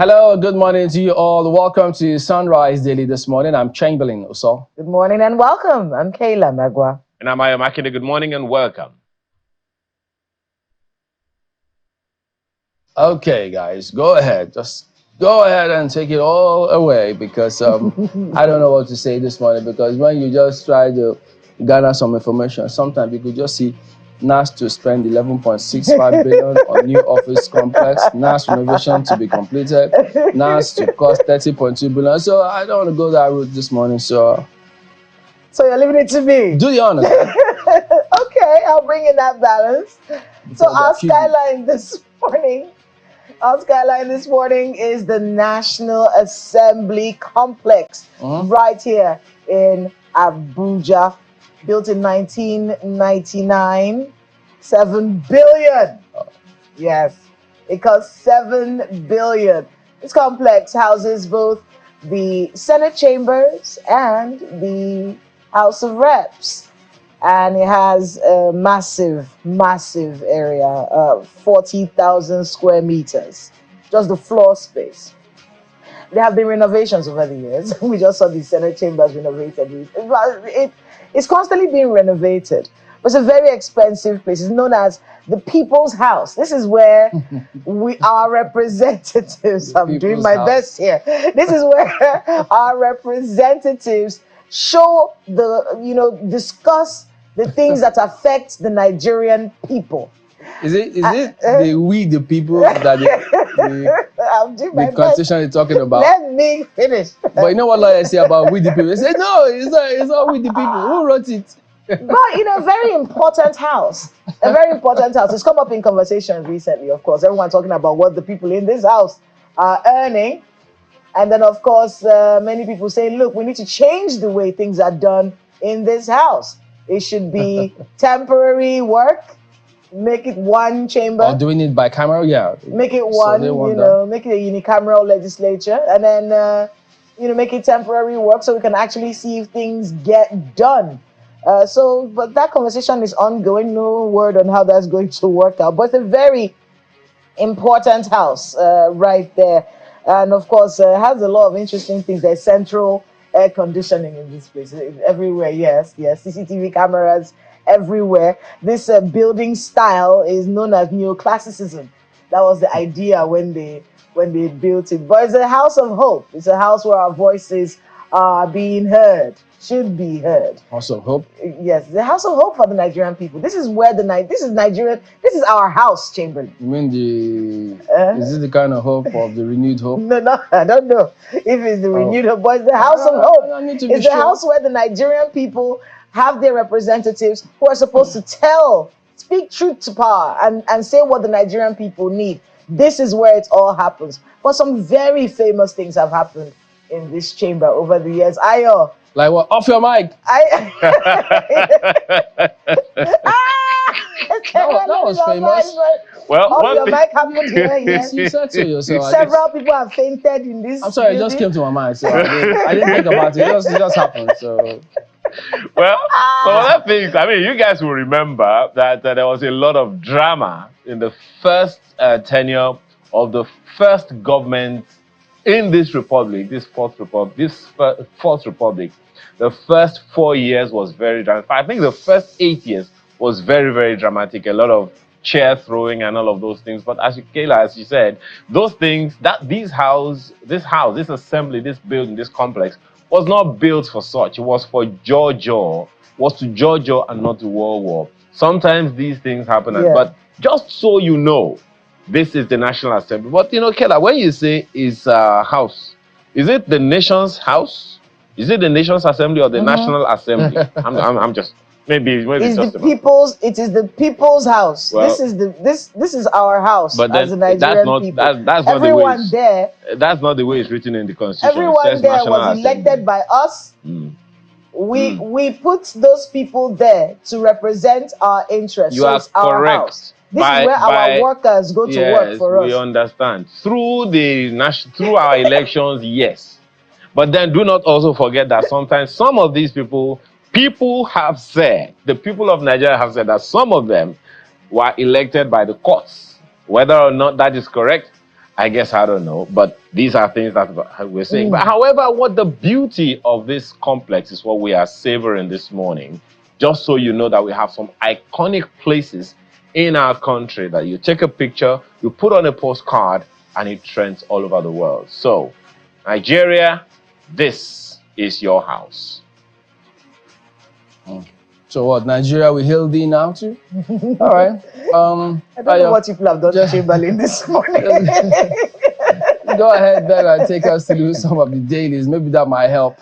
Hello, good morning to you all. Welcome to Sunrise Daily this morning. I'm Chamberlain Oso. Good morning and welcome. I'm Kayla Magwa. And I'm Ayomakide. Good morning and welcome. Okay, guys, go ahead. Just go ahead and take it all away because I don't know what to say this morning because when you just try to gather some information, sometimes you could just see NAS to spend 11.65 billion on new office complex, NAS renovation to be completed, NAS to cost 30.2 billion. So I don't want to go that route this morning. So you're leaving it to me. Do the honors. Okay, I'll bring in that balance. So our skyline this morning is the National Assembly Complex right here in Abuja. Built in 1999, 7 billion. Yes, it cost 7 billion. This complex houses both the Senate chambers and the House of Reps. And it has a massive area, 40,000 square meters, just the floor space. There have been renovations over the years. We just saw the Senate chambers renovated. It's constantly being renovated. But it's a very expensive place. It's known as the People's House. This is where our representatives, I'm doing my best here. This is where our representatives show discuss the things that affect the Nigerian people. Is it the people that the constitution is talking about? Let me finish. But you know what lawyers say about we the people? They say no, it's not we the people. Who wrote it? But very important house. A very important house. It's come up in conversation recently, of course. Everyone talking about what the people in this house are earning. And then, of course, many people say, look, we need to change the way things are done in this house. It should be temporary work. Make it one chamber. Or doing it by camera, yeah. Make it one, make it a unicameral legislature. And then, make it temporary work so we can actually see if things get done. But that conversation is ongoing. No word on how that's going to work out. But it's a very important house right there. And of course, has a lot of interesting things. There's central air conditioning in this place. Everywhere, yes. CCTV cameras everywhere. This building style is known as neoclassicism. That was the idea when they built it. But it's a house of hope. It's a house where our voices are being heard, should be heard. House of hope? Yes, the house of hope for the Nigerian people. This is where this is Nigerian. This is our house, Chamberlain. You mean is it the kind of hope of the renewed hope? No, I don't know if it's the renewed hope, but it's the house of hope. It's the house where the Nigerian people have their representatives who are supposed to speak truth to power and say what the Nigerian people need. This is where it all happens. But some very famous things have happened in this chamber over the years. Ayo. Like what? Off your mic. That was famous. Well, off your mic happened here, yes. You said so yourself. Several people have fainted in this. I'm sorry, it just came to my mind. So I didn't think about it. It just happened. So. Well, some other things. I mean, you guys will remember that there was a lot of drama in the first tenure of the first government in this republic, this fourth republic. The first 4 years was very dramatic. I think the first 8 years was very, very dramatic. A lot of chair throwing and all of those things. But as you said, those things, this assembly, this building, this complex was not built for such. It was for Jojo, was to Jojo and not to war. Sometimes these things happen, but just so you know, this is the National Assembly. But Kela, when you say it's a house, is it the nation's house? Is it the Nation's Assembly or the National Assembly? I'm just maybe it's just the people's. It is the people's house. Well, this is our house. But then, as the Nigerian people. That's not everyone the way there. That's not the way it's written in the Constitution. Everyone there was elected by us. We put those people there to represent our interests. You are our correct. House. This is where our workers go to work for us. We understand. Through our elections, yes. But then do not also forget that sometimes some of these people have said, the people of Nigeria have said that some of them were elected by the courts. Whether or not that is correct, I guess I don't know, but these are things that we're saying. But however, what the beauty of this complex is what we are savoring this morning. Just so you know that we have some iconic places in our country that you take a picture, you put on a postcard, and it trends all over the world. So, Nigeria, this is your house. So what, Nigeria will hail thee now too? All right. I don't know what people have done to Chamberlain this morning. Go ahead then and take us through some of the dailies. Maybe that might help.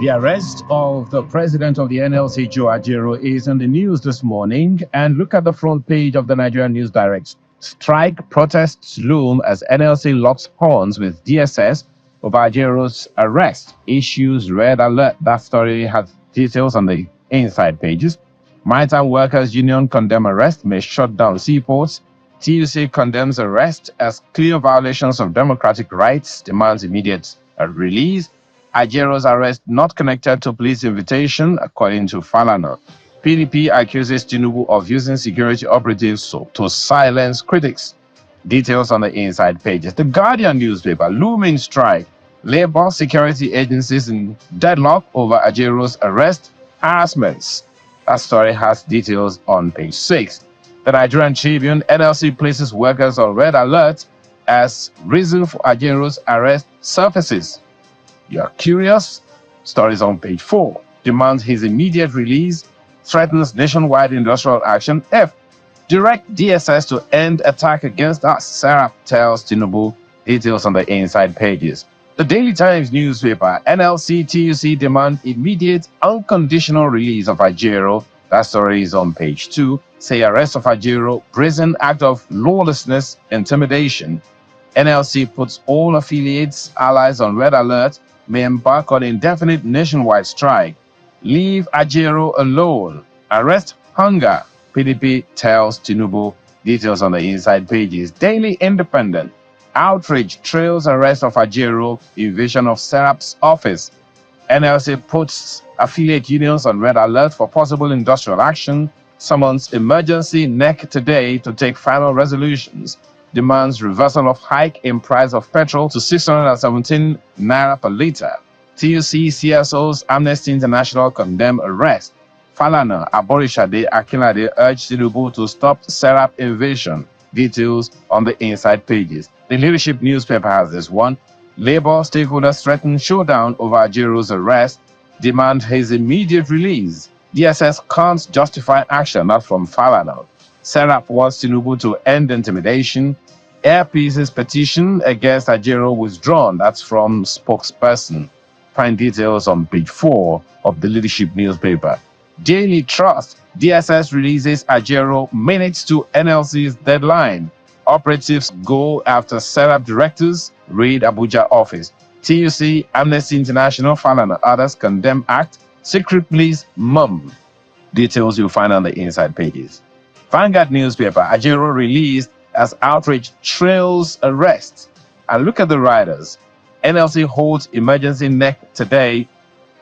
The arrest of the president of the NLC, Joe Ajero, is in the news this morning. And look at the front page of the Nigerian News Direct. Strike protests loom as NLC locks horns with DSS over Ajero's arrest. Issues red alert. That story has details on the inside pages. Maritime Workers Union condemn arrest, may shut down seaports. TUC condemns arrest as clear violations of democratic rights, demands immediate release. Ajero's arrest not connected to police invitation, according to Falana. PDP accuses Tinubu of using security operatives to silence critics. Details on the inside pages. The Guardian newspaper, looming strike. Labor security agencies in deadlock over Ajero's arrest, harassments. That story has details on page 6. The Nigerian Tribune, NLC places workers on red alert as reason for Ajero's arrest surfaces. You are curious? Stories on page 4. Demands his immediate release, threatens nationwide industrial action. F. Direct DSS to end attack against us. Sarah tells Tinubu. Details on the inside pages. The Daily Times newspaper, NLC TUC demand immediate unconditional release of Ajero. That story is on page 2. Say arrest of Ajero, brazen act of lawlessness, intimidation. NLC puts all affiliates, allies on red alert, may embark on indefinite nationwide strike. Leave Ajero alone. Arrest hunger. PDP tells Tinubu. Details on the inside pages. Daily Independent. Outrage trails arrest of Ajero, invasion of Serap's office. NLC puts affiliate unions on red alert for possible industrial action. Summons emergency NEC today to take final resolutions. Demands reversal of hike in price of petrol to 617 naira per litre. TUC CSOs Amnesty International condemn arrest. Falana, Aborishade, Akinlade urge Tinubu to stop Serap invasion. Details on the inside pages. The Leadership newspaper has this one. Labour stakeholders threaten showdown over Ajero's arrest, demand his immediate release. DSS can't justify action, not from Falana. Serap wants Tinubu to end intimidation. Airpeace's petition against Ajero withdrawn. That's from spokesperson. Find details on page 4 of the Leadership newspaper. Daily Trust. DSS releases Ajero minutes to NLC's deadline. Operatives go after Serap directors, raid Abuja office. TUC, Amnesty International, Falana and others condemn act. Secret police mum. Details you'll find on the inside pages. Vanguard newspaper, Ajero released as outrage trails arrest. And look at the riders. NLC holds emergency NEC today.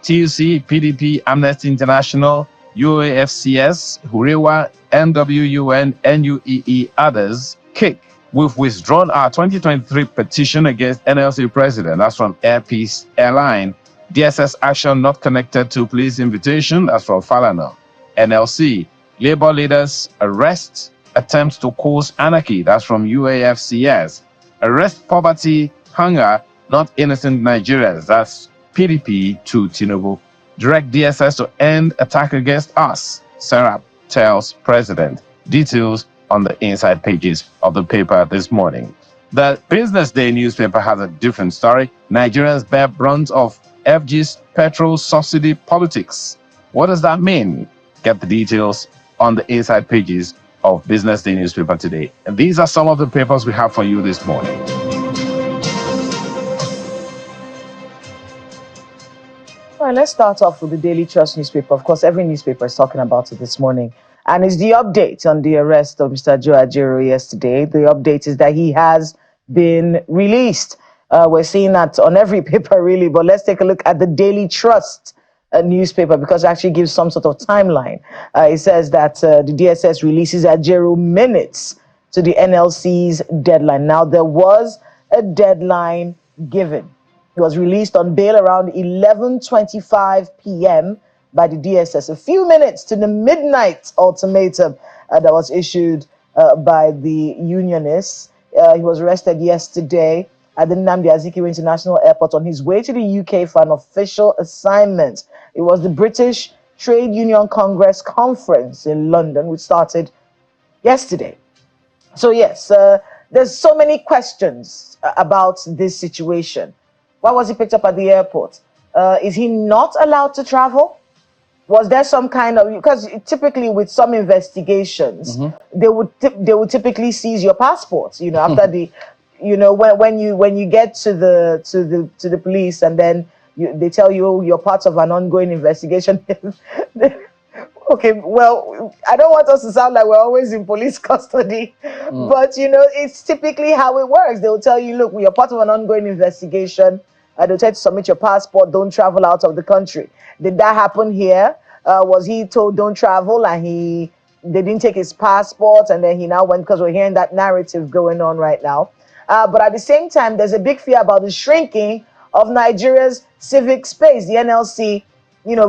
TUC, PDP, Amnesty International, UAFCS, Hurewa, NWUN, NUEE, others kick. We've withdrawn our 2023 petition against NLC president. That's from Airpeace Airline. DSS action not connected to police invitation. That's from Falana. NLC. Labor leaders arrest attempts to cause anarchy. That's from UAFCS. Arrest poverty, hunger, not innocent Nigerians. That's PDP to Tinubu. Direct DSS to end attack against us. Serap tells president. Details on the inside pages of the paper this morning. The Business Day newspaper has a different story. Nigerians bear brunt of FG's petrol subsidy politics. What does that mean? Get the details on the inside pages of Business Day newspaper today. And these are some of the papers we have for you this morning. All right, let's start off with the Daily Trust newspaper. Of course, every newspaper is talking about it this morning. And it's the update on the arrest of Mr. Joe Ajero yesterday. The update is that he has been released. We're seeing that on every paper, really. But let's take a look at the Daily Trust newspaper because it actually gives some sort of timeline. It says that the DSS releases Ajero minutes to the NLC's deadline. Now, there was a deadline given. He was released on bail around 11:25 p.m. by the DSS, a few minutes to the midnight ultimatum that was issued by the unionists. He was arrested yesterday at the Nnamdi Azikiwe International Airport on his way to the UK for an official assignment. It was the British Trade Union Congress Conference in London, which started yesterday. So yes, there's so many questions about this situation. Why was he picked up at the airport? Is he not allowed to travel? Was there some kind of, because typically with some investigations, they would typically seize your passport, after the, when you get to the police and then they tell you you're part of an ongoing investigation. Okay, well, I don't want us to sound like we're always in police custody, but it's typically how it works. They'll tell you, look, we are part of an ongoing investigation. They'll tell you to submit your passport, don't travel out of the country. Did that happen here? Was he told don't travel and they didn't take his passport and then he now went, because we're hearing that narrative going on right now. But at the same time, there's a big fear about the shrinking of Nigeria's civic space. The NLC,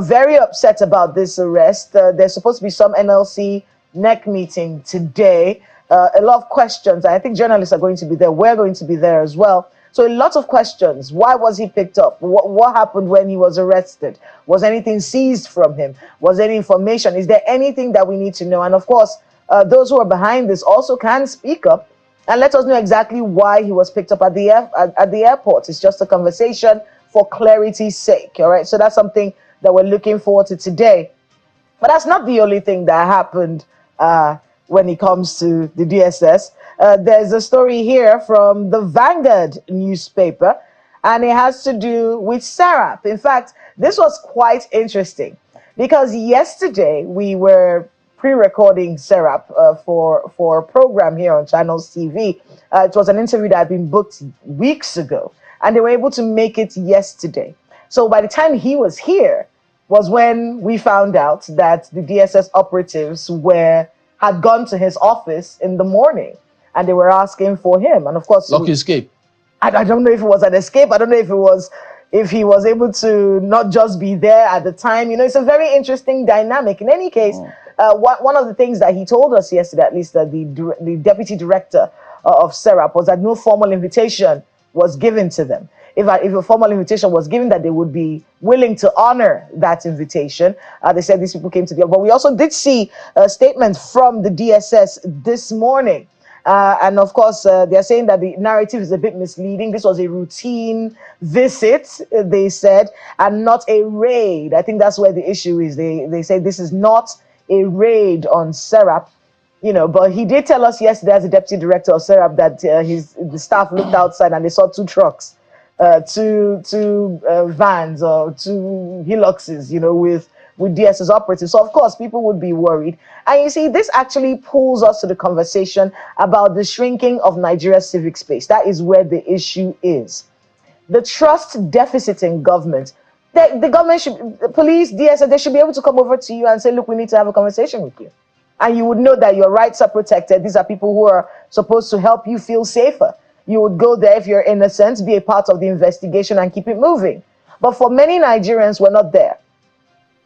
very upset about this arrest. There's supposed to be some NLC NEC meeting today. A lot of questions. I think journalists are going to be there. We're going to be there as well. So a lot of questions. Why was he picked up? What happened when he was arrested? Was anything seized from him? Was there any information? Is there anything that we need to know? And of course, those who are behind this also can speak up and let us know exactly why he was picked up at the airport. It's just a conversation for clarity's sake. All right. So that's something that we're looking forward to today. But that's not the only thing that happened when it comes to the DSS. There's a story here from the Vanguard newspaper, and it has to do with SERAP. In fact, this was quite interesting because yesterday we were pre-recording SERAP for a program here on Channels TV. It was an interview that had been booked weeks ago, and they were able to make it yesterday. So by the time he was here was when we found out that the DSS operatives had gone to his office in the morning. And they were asking for him. And of course, lucky escape. I don't know if it was an escape. I don't know if he was able to not just be there at the time. It's a very interesting dynamic. In any case, one of the things that he told us yesterday, at least the deputy director of SERAP, was that no formal invitation was given to them. If a formal invitation was given, that they would be willing to honor that invitation. They said these people came to the, but we also did see a statement from the DSS this morning. And of course, they're saying that the narrative is a bit misleading. This was a routine visit, they said, and not a raid. I think that's where the issue is. They say this is not a raid on SERAP, but he did tell us yesterday as the deputy director of SERAP that the staff looked outside and they saw two trucks, two vans or two Hiluxes, with DSS operatives. So of course, people would be worried. And you see, this actually pulls us to the conversation about the shrinking of Nigeria's civic space. That is where the issue is. The trust deficit in government. The government should, police, DSS, they should be able to come over to you and say, look, we need to have a conversation with you. And you would know that your rights are protected. These are people who are supposed to help you feel safer. You would go there if you're innocent, be a part of the investigation and keep it moving. But for many Nigerians, we're not there.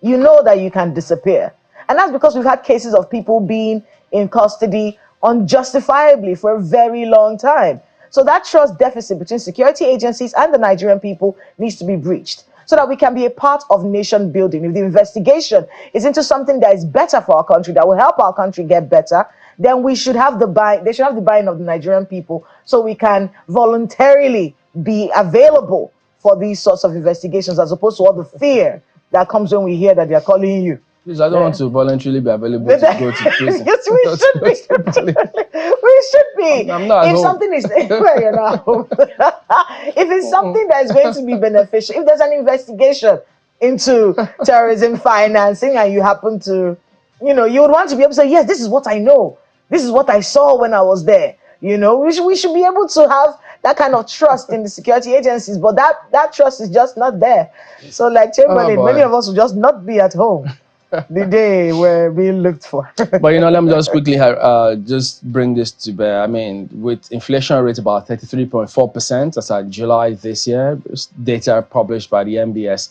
You know that you can disappear. And that's because we've had cases of people being in custody unjustifiably for a very long time. So that trust deficit between security agencies and the Nigerian people needs to be breached so that we can be a part of nation building. If the investigation is into something that is better for our country, that will help our country get better, then we should have they should have the buy-in of the Nigerian people so we can voluntarily be available for these sorts of investigations, as opposed to all the fear that comes when we hear that they're calling you. Please, I don't want to voluntarily be available to go to prison. Yes, we should be. We should be. I'm not if something is well, you're not home. If it's something that is going to be beneficial, if there's an investigation into terrorism financing and you happen to, you would want to be able to say, yes, this is what I know. This is what I saw when I was there. We should be able to have that kind of trust in the security agencies, but that trust is just not there. So like Chamberlain, many of us will just not be at home the day we're being looked for. But let me just quickly just bring this to bear. I mean, with inflation rate about 33.4%, as at July this year, data published by the MBS.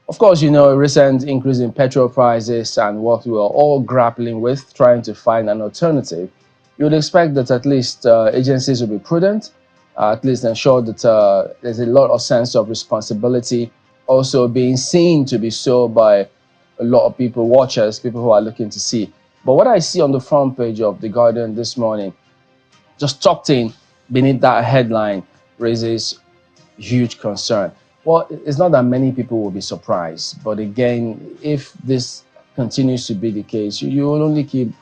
Of course, a recent increase in petrol prices and what we are all grappling with, trying to find an alternative. You would expect that at least agencies will be prudent, at least ensure that there's a lot of sense of responsibility also being seen to be so by a lot of people, watchers, people who are looking to see. But what I see on the front page of The Guardian this morning, just tucked in beneath that headline, raises huge concern. Well, it's not that many people will be surprised, but again, if this continues to be the case, you will only keep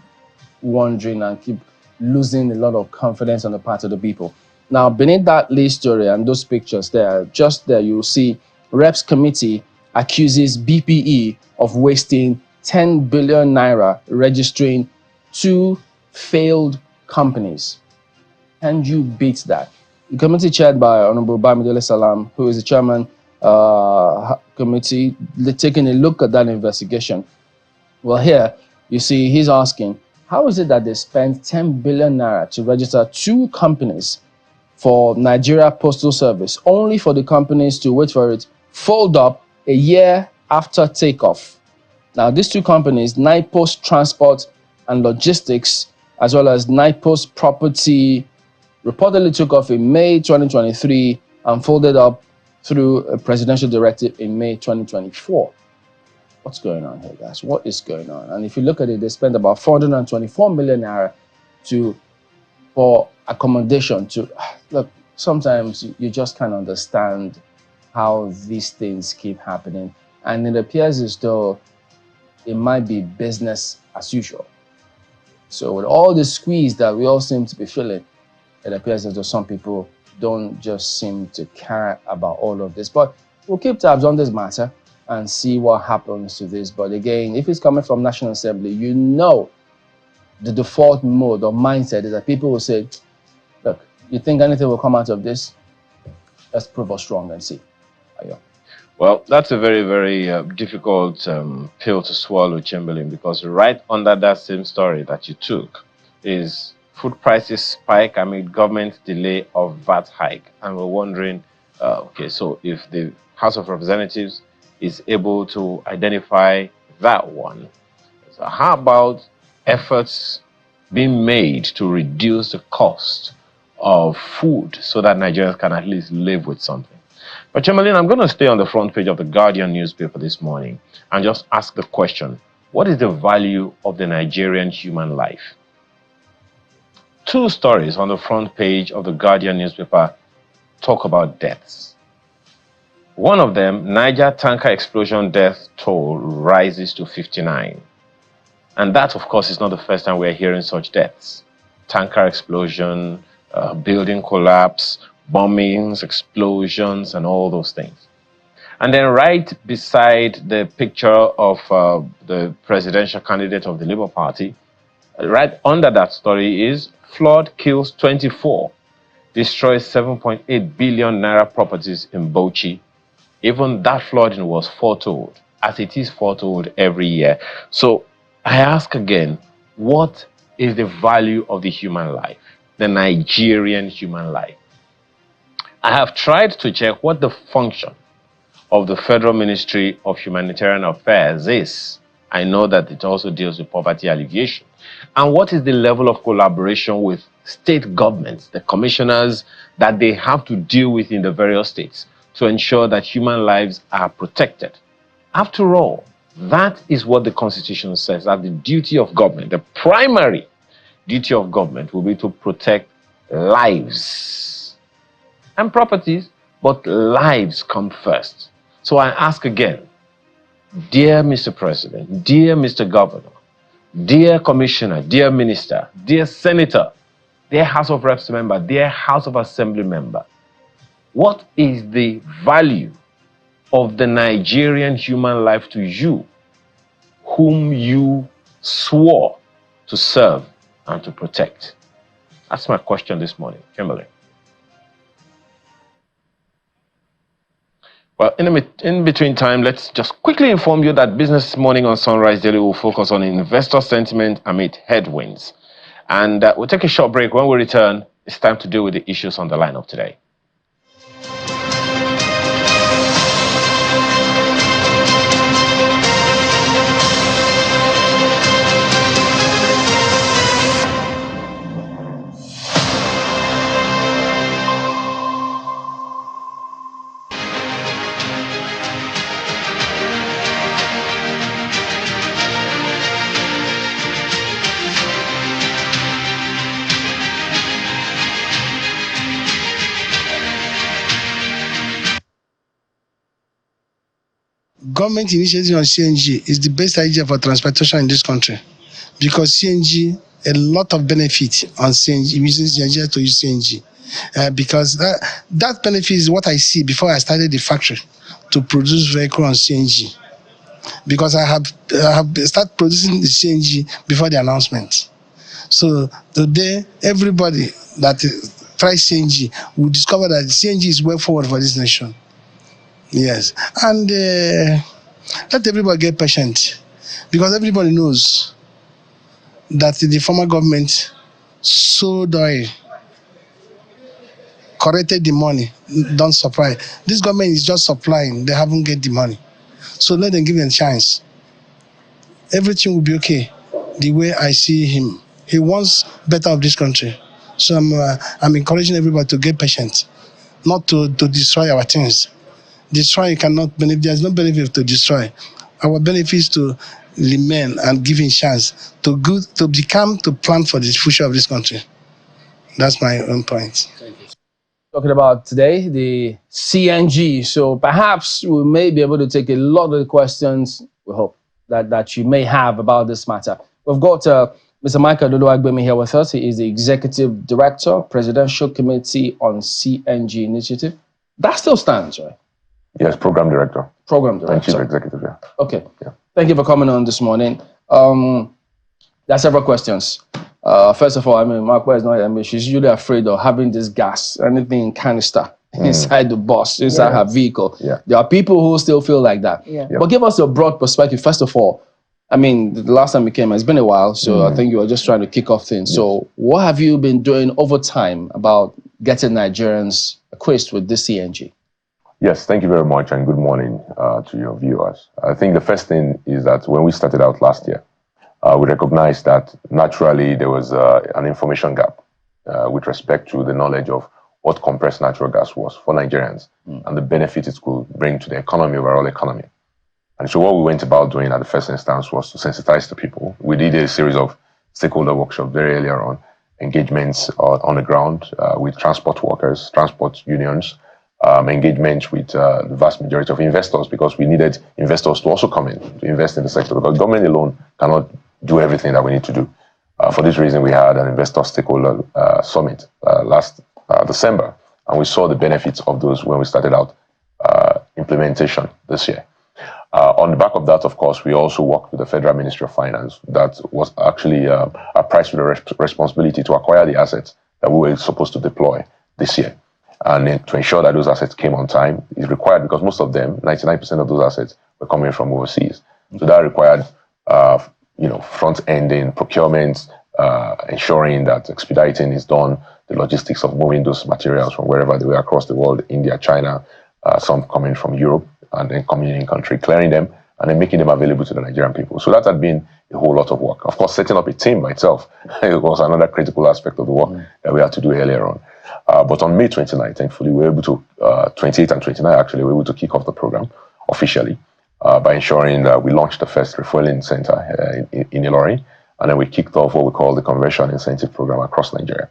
wondering and keep losing a lot of confidence on the part of the people. Now, beneath that lead story and those pictures there, just there, you'll see Reps Committee accuses BPE of wasting 10 billion naira registering 2 failed companies. Can you beat that? The committee chaired by Honorable Bamidele Salam, who is the chairman committee, taking a look at that investigation. Well, here you see he's asking, how is it that they spent 10 billion naira to register 2 companies for Nigeria Postal Service, only for the companies to, wait for it, fold up a year after takeoff? Now, these 2 companies, NIPOST Transport and Logistics, as well as NIPOST Property, reportedly took off in May 2023 and folded up through a presidential directive in May 2024. What's going on here, guys? What is going on? And if you look at it, they spent about 424 million naira for accommodation. Look, sometimes you just can't understand how these things keep happening, and it appears as though it might be business as usual. So with all the squeeze that we all seem to be feeling, it appears as though some people don't just seem to care about all of this. But we'll keep tabs on this matter and see what happens to this. But again, if it's coming from National Assembly, the default mode or mindset is that people will say, look, you think anything will come out of this? Let's prove us wrong and see. Well, that's a very, very difficult pill to swallow, Chamberlain, because right under that same story that you took is food prices spike amid government delay of VAT hike. And we're wondering, okay, so if the House of Representatives is able to identify that one, so how about efforts being made to reduce the cost of food so that Nigerians can at least live with something? But Chamberlain, I'm going to stay on the front page of the Guardian newspaper this morning and just ask the question, what is the value of the Nigerian human life? 2 stories on the front page of the Guardian newspaper talk about deaths. One of them, Niger tanker explosion death toll rises to 59. And that, of course, is not the first time we're hearing such deaths. Tanker explosion, building collapse, bombings, explosions, and all those things. And then right beside the picture of the presidential candidate of the Labour Party, right under that story is flood kills 24, destroys 7.8 billion naira properties in Bauchi. Even that flooding was foretold, as it is foretold every year. So I ask again, what is the value of the human life, the Nigerian human life? I have tried to check what the function of the Federal Ministry of Humanitarian Affairs is. I know that it also deals with poverty alleviation. And what is the level of collaboration with state governments, the commissioners that they have to deal with in the various states to ensure that human lives are protected? After all, that is what the Constitution says, that the duty of government, the primary duty of government, will be to protect lives and properties, but lives come first. So I ask again, dear Mr. President, dear Mr. Governor, dear Commissioner, dear Minister, dear Senator, dear House of Reps member, dear House of Assembly member, what is the value of the Nigerian human life to you, whom you swore to serve and to protect? That's my question this morning, Kimberly. Well, in between time, let's just quickly inform you that Business Morning on Sunrise Daily will focus on investor sentiment amid headwinds. And we'll take a short break. When we return, it's time to deal with the issues on the lineup today. Government initiative on CNG is the best idea for transportation in this country, because CNG, a lot of benefit on CNG, using CNG to use CNG, because that benefit is what I see before I started the factory to produce vehicle on CNG, because I have started producing the CNG before the announcement. So today, everybody that tries CNG will discover that CNG is way forward for this nation. Yes, and let everybody get patient, because everybody knows that the former government sold oil, corrected the money, don't supply. This government is just supplying, they haven't get the money. So let them give them a chance. Everything will be okay. The way I see him, he wants better of this country. So I'm encouraging everybody to get patient, not to destroy our things. Destroy cannot benefit. There's no benefit to destroy. Our benefit is to remain and giving chance to plan for the future of this country. That's my own point. Talking about today, the CNG. So perhaps we may be able to take a lot of the questions, we hope, that you may have about this matter. We've got Mr. Michael Doluagbemi here with us. He is the Executive Director, Presidential Committee on CNG Initiative. That still stands, right? Yes, Program Director. Program Director. And Chief Executive, yeah. Okay. Yeah. Thank you for coming on this morning. There are several questions. First of all, I mean, Mark is not, she's usually afraid of having this gas, anything in canister, inside the bus, inside her vehicle. Yeah. There are people who still feel like that. Yeah. But give us a broad perspective. First of all, I mean, the last time we came, it's been a while, so I think you were just trying to kick off things. Yes. So what have you been doing over time about getting Nigerians acquainted with this CNG? Yes, thank you very much, and good morning to your viewers. I think the first thing is that when we started out last year, we recognized that naturally there was an information gap with respect to the knowledge of what compressed natural gas was for Nigerians and the benefit it could bring to the economy, overall economy. And so what we went about doing at the first instance was to sensitize the people. We did a series of stakeholder workshops very earlier on, engagements on the ground with transport workers, transport unions, engagement with the vast majority of investors, because we needed investors to also come in to invest in the sector, because government alone cannot do everything that we need to do. For this reason, we had an investor stakeholder summit last December, and we saw the benefits of those when we started out implementation this year. On the back of that, of course, we also worked with the Federal Ministry of Finance that was actually apprised with the responsibility to acquire the assets that we were supposed to deploy this year. And then to ensure that those assets came on time is required, because most of them, 99% of those assets, were coming from overseas. So that required, front-ending procurement, ensuring that expediting is done, the logistics of moving those materials from wherever they were across the world, India, China, some coming from Europe, and then coming in country, clearing them, and then making them available to the Nigerian people. So that had been a whole lot of work. Of course, setting up a team by itself was another critical aspect of the work that we had to do earlier on. But on May 29, thankfully, we were able to, 28 and 29 actually, we were able to kick off the program officially by ensuring that we launched the first refueling center in Ilorin, and then we kicked off what we call the conversion incentive program across Nigeria.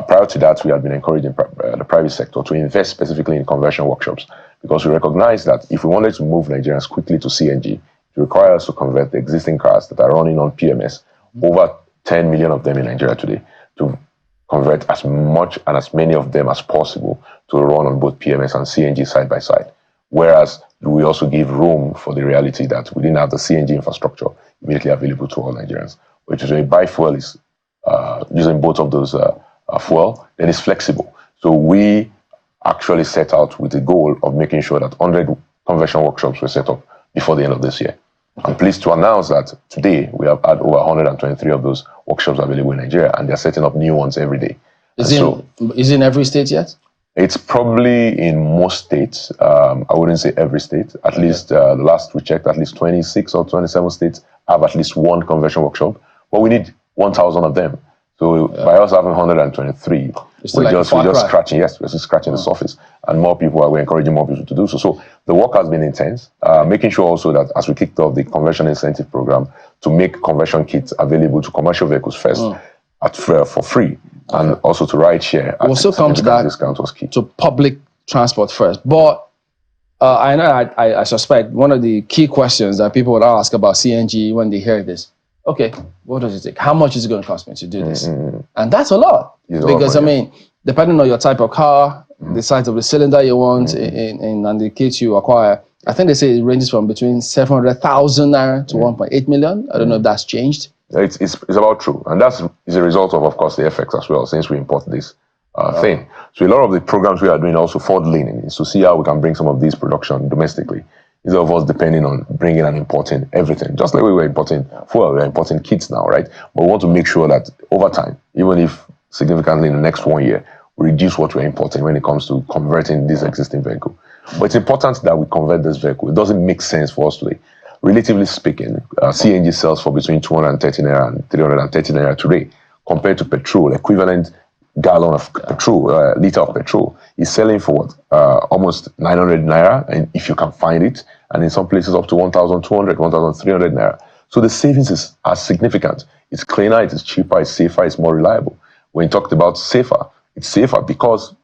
Prior to that, we had been encouraging the private sector to invest specifically in conversion workshops, because we recognize that if we wanted to move Nigerians quickly to CNG, it requires us to convert the existing cars that are running on PMS, over 10 million of them in Nigeria today, to convert as much and as many of them as possible to run on both PMS and CNG side by side. Whereas we also give room for the reality that we didn't have the CNG infrastructure immediately available to all Nigerians, which is when biofuel is using both of those fuel, then it's flexible. So we actually set out with the goal of making sure that 100 conversion workshops were set up before the end of this year. I'm pleased to announce that today we have had over 123 of those workshops available in Nigeria, and they're setting up new ones every day. Is it in every state yet? It's probably in most states. I wouldn't say every state. At least the last we checked, at least 26 or 27 states have at least one conversion workshop. But we need 1,000 of them. So by us having 123, we're just scratching. Yes, we're just scratching the surface, and we're encouraging more people to do so. So the work has been intense, making sure also that as we kicked off the conversion incentive program to make conversion kits available to commercial vehicles first for free, and also to ride share. We'll still come to that. Discount was key. To public transport first, but I know I suspect one of the key questions that people would ask about CNG when they hear this. Okay, what does it take? How much is it going to cost me to do this? And that's a lot. Because, I mean, depending on your type of car, the size of the cylinder you want, and the kit you acquire, I think they say it ranges from between 700,000 naira to 1.8 million. I don't know if that's changed. It's about true. And that's is a result of course, the FX as well, since we import this thing. So a lot of the programs we are doing also forward leaning is to see how we can bring some of these production domestically. Instead of us depending on bringing and importing everything. Just like we were importing fuel, we're importing kits now, right? But we want to make sure that over time, even if significantly in the next 1 year, we reduce what we're importing when it comes to converting this existing vehicle. But it's important that we convert this vehicle. It doesn't make sense for us today. Relatively speaking, CNG sells for between 230 naira and 330 naira today, compared to petrol, equivalent gallon of petrol, liter of petrol, is selling for what? Almost 900 naira, and if you can find it, and in some places up to 1,200, 1,300 naira. So the savings are significant. It's cleaner, it's cheaper, it's safer, it's more reliable. When you talked about safer, it's safer because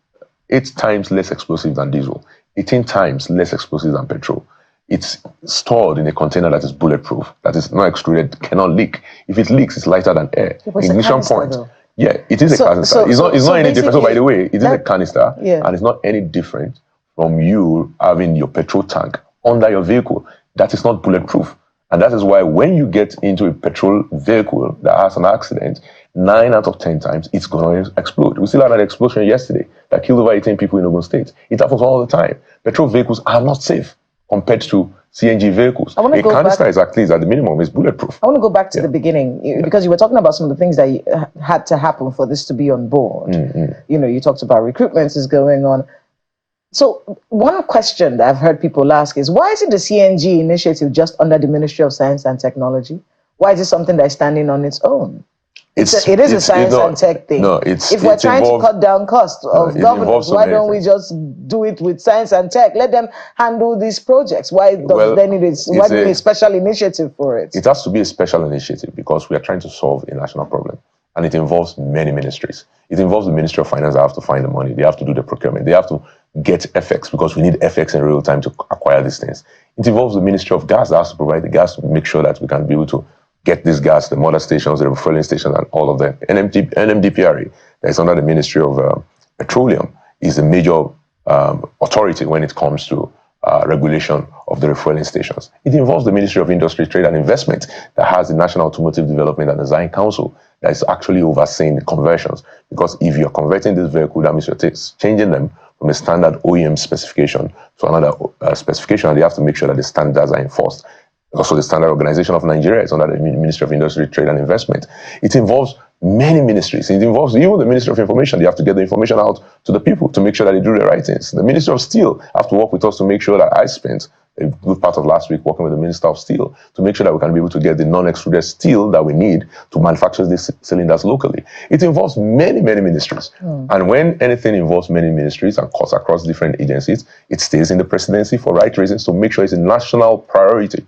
8 times less explosive than diesel, 18 times less explosive than petrol. It's stored in a container that is bulletproof, that is not extruded, cannot leak. If it leaks, it's lighter than air. Ignition point. Yeah, it is a canister. It's not any different. So by the way, it is a canister, and it's not any different from you having your petrol tank under your vehicle. That is not bulletproof. And that is why when you get into a petrol vehicle that has an accident, 9 out of 10 times it's going to explode. We still had an explosion yesterday that killed over 18 people in Ogun State. It happens all the time. Petrol vehicles are not safe compared to CNG vehicles. A canister is at least at the minimum is bulletproof. I want to go back to the beginning because you were talking about some of the things that had to happen for this to be on board. You know, you talked about recruitment is going on. So one question that I've heard people ask is, why isn't the CNG initiative just under the Ministry of Science and Technology? Why is it something that's standing on its own? It is a science and tech thing. No, if we're trying to cut down costs of governance, why don't we just do it with science and tech? Let them handle these projects. Why do we need a special initiative for it? It has to be a special initiative because we are trying to solve a national problem. And it involves many ministries. It involves the Ministry of Finance. They have to find the money. They have to do the procurement. They have to get FX because we need FX in real time to acquire these things. It involves the Ministry of Gas. That has to provide the gas to make sure that we can be able to get this gas, the mother stations, the refueling stations, and all of them. NMDPRA, that is under the Ministry of Petroleum, is a major authority when it comes to regulation of the refueling stations. It involves the Ministry of Industry, Trade and Investment that has the National Automotive Development and Design Council that is actually overseeing the conversions. Because if you're converting this vehicle, that means you're changing them from a standard OEM specification to another specification, and they have to make sure that the standards are enforced. Also, the Standard Organization of Nigeria is under the Ministry of Industry, Trade and Investment. It involves many ministries. It involves even the Ministry of Information. They have to get the information out to the people to make sure that they do the right things. The Ministry of Steel have to work with us to make sure that I spent a good part of last week working with the Minister of Steel to make sure that we can be able to get the non-extruded steel that we need to manufacture these cylinders locally. It involves many, many ministries. And when anything involves many ministries and cuts across different agencies, it stays in the presidency for right reasons to make sure it's a national priority.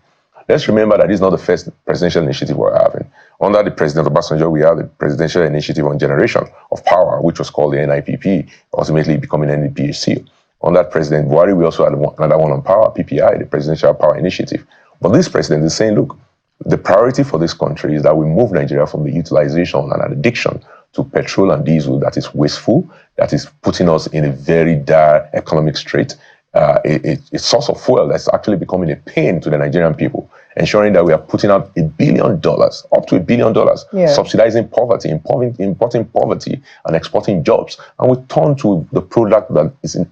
Let's remember that this is not the first presidential initiative we're having. Under the President Obasanjo, we had the Presidential Initiative on Generation of Power, which was called the NIPP, ultimately becoming NDPHC. Under President Buhari, we also had another one on power, PPI, the Presidential Power Initiative. But this president is saying, look, the priority for this country is that we move Nigeria from the utilization and an addiction to petrol and diesel that is wasteful, that is putting us in a very dire economic strait, a source of fuel that's actually becoming a pain to the Nigerian people. ensuring that we are putting out $1 billion, up to $1 billion, subsidizing poverty, importing poverty, and exporting jobs. And we turn to the product that is in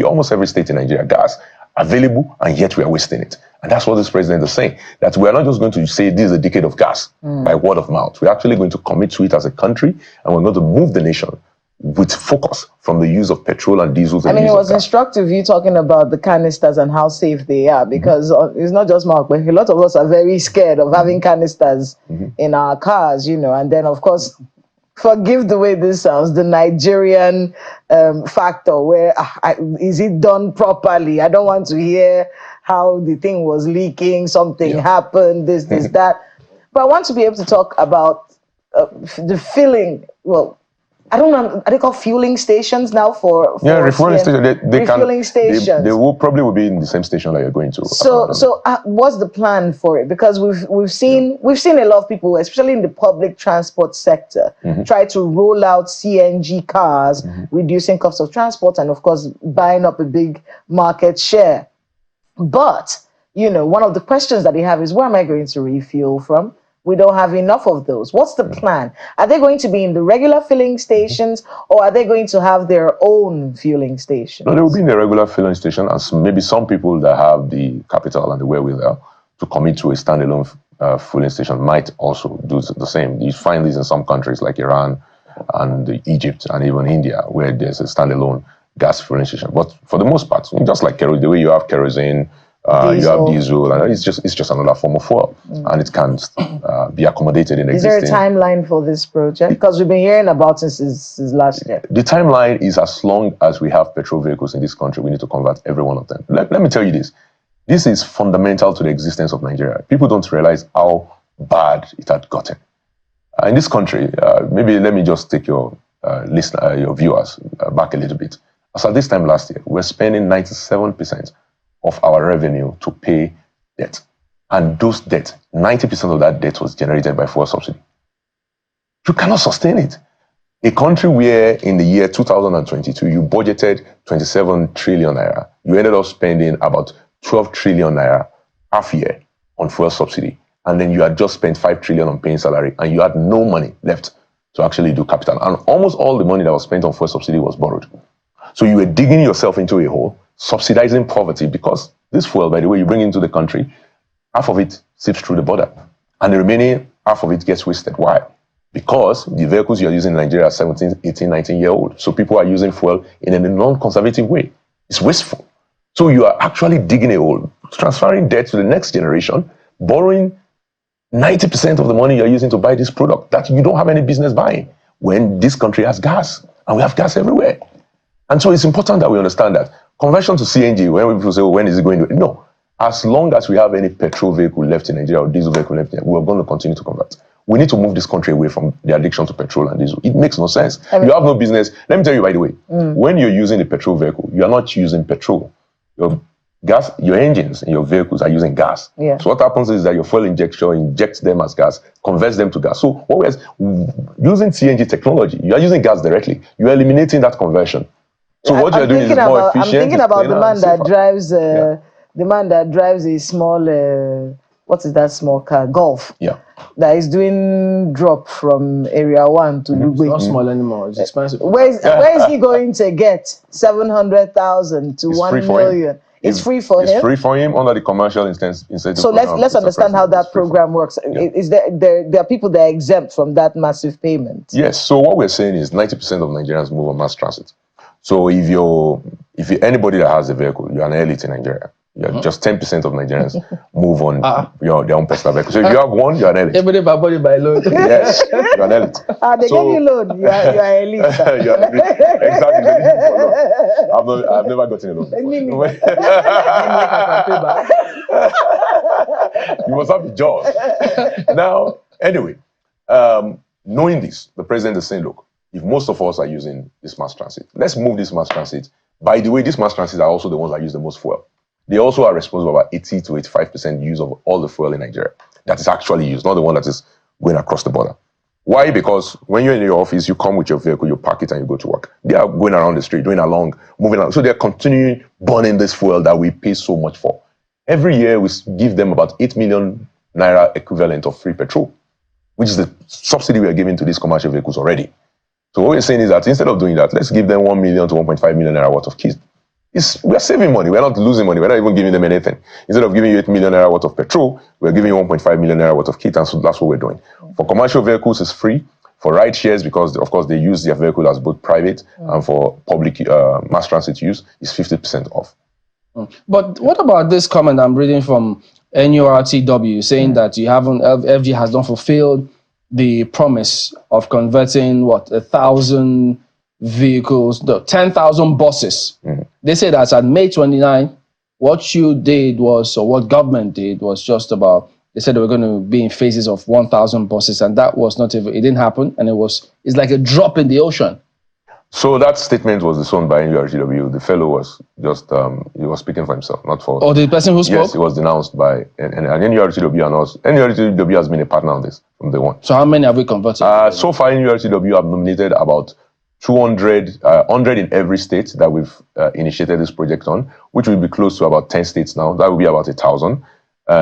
almost every state in Nigeria, gas, available, and yet we are wasting it. And that's what this president is saying, that we are not just going to say this is a decade of gas by word of mouth. We're actually going to commit to it as a country, and we're going to move the nation with focus from the use of petrol and diesel to I mean, it was instructive you talking about the canisters and how safe they are, because it's not just Mark, but a lot of us are very scared of having canisters in our cars, you know. And then, of course, forgive the way this sounds, the Nigerian factor where is it done properly? I don't want to hear how the thing was leaking, something happened, this, that. But I want to be able to talk about the filling. Well, I don't know, are they called fueling stations now for refueling stations? Refueling stations. They will probably be in the same station that you're going to. So what's the plan for it? Because we've seen a lot of people, especially in the public transport sector, try to roll out CNG cars, reducing cost of transport, and of course buying up a big market share. But you know, one of the questions that they have is, where am I going to refuel from? We don't have enough of those. What's the plan? Are they going to be in the regular filling stations, or are they going to have their own fueling stations? No, they will be in the regular filling station, and maybe some people that have the capital and the wherewithal to commit to a standalone filling station might also do the same. You find this in some countries like Iran and Egypt and even India, where there's a standalone gas filling station. But for the most part, just like the way you have kerosene, you have diesel, and it's just another form of fuel, and it can be accommodated in existing. Is there a timeline for this project? Because we've been hearing about it since last year. The timeline is, as long as we have petrol vehicles in this country, we need to convert every one of them. Let me tell you this. This is fundamental to the existence of Nigeria. People don't realize how bad it had gotten. In this country, maybe let me just take your your viewers back a little bit. As at this time last year, we're spending 97% of our revenue to pay debt. And those debt, 90% of that debt was generated by fuel subsidy. You cannot sustain it. A country where in the year 2022, you budgeted 27 trillion naira, you ended up spending about 12 trillion naira half year on fuel subsidy. And then you had just spent 5 trillion on paying salary, and you had no money left to actually do capital. And almost all the money that was spent on fuel subsidy was borrowed. So you were digging yourself into a hole, subsidizing poverty, because this fuel, by the way, you bring into the country, half of it sifts through the border, and the remaining half of it gets wasted. Why? Because the vehicles you're using in Nigeria are 17, 18, 19-year-old. So people are using fuel in a non-conservative way. It's wasteful. So you are actually digging a hole, transferring debt to the next generation, borrowing 90% of the money you're using to buy this product that you don't have any business buying, when this country has gas, and we have gas everywhere. And so it's important that we understand that conversion to CNG, when people say, oh, when is it going to? No. As long as we have any petrol vehicle left in Nigeria or diesel vehicle left in Nigeria, we're going to continue to convert. We need to move this country away from the addiction to petrol and diesel. It makes no sense. You have no business. Let me tell you, by the way, when you're using a petrol vehicle, you're not using petrol. Your engines and your vehicles are using gas. Yeah. So what happens is that your fuel injector injects them as gas, converts them to gas. So what we're using CNG technology, you are using gas directly. You are eliminating that conversion. So what you're doing is more efficient. I'm thinking about the man that drives the man that drives a small what is that small car? Golf. Yeah. That is doing drop from area 1 to Lugbe. It's not small anymore. It's expensive. Where is he going to get 700,000 to 1 million? It's free for him. It's free for him under the commercial incentive. So let's understand how that program works. Is there are people that are exempt from that massive payment? Yes. So what we're saying is 90% of Nigerians move on mass transit. So if you're anybody that has a vehicle, you're an elite in Nigeria. Just 10% of Nigerians move on their own personal vehicle. So if you have one, you're an elite. Everybody by body by load. Yes, you're an elite. They give you loan. You're elite. You're an elite. Exactly. I've never gotten a loan before. You must have the jaws. Now, anyway, knowing this, the president is saying, look, if most of us are using this mass transit, let's move this mass transit. By the way, these mass transits are also the ones that use the most fuel. They also are responsible for about 80 to 85% use of all the fuel in Nigeria that is actually used, not the one that is going across the border. Why? Because when you're in your office, you come with your vehicle, you park it, and you go to work. They are going around the street, moving along. So they're continuing burning this fuel that we pay so much for. Every year, we give them about 8 million naira equivalent of free petrol, which is the subsidy we are giving to these commercial vehicles already. So what we're saying is that instead of doing that, let's give them 1 million to 1.5 million naira worth of kits. We are saving money. We're not losing money. We're not even giving them anything. Instead of giving you 8 million naira worth of petrol, we're giving you 1.5 million naira worth of kit, and so that's what we're doing. For commercial vehicles, it's free. For ride shares, because of course they use their vehicle as both private and for public mass transit use, is 50% off. But what about this comment I'm reading from NURTW saying that FG has not fulfilled the promise of converting 1,000 vehicles, 10,000 buses. They say that at May 29, what you did was, or what government did was just about, they said they were going to be in phases of 1,000 buses, and that was not even, it didn't happen, and it's like a drop in the ocean. So that statement was disowned by NURTW. The fellow was just, he was speaking for himself, not for... Oh, the person who spoke? Yes, it was denounced by and NURTW and us. NURTW has been a partner on this from day one. So how many have we converted? So far, NURTW have nominated about 100 in every state that we've initiated this project on, which will be close to about 10 states now. That will be about 1,000.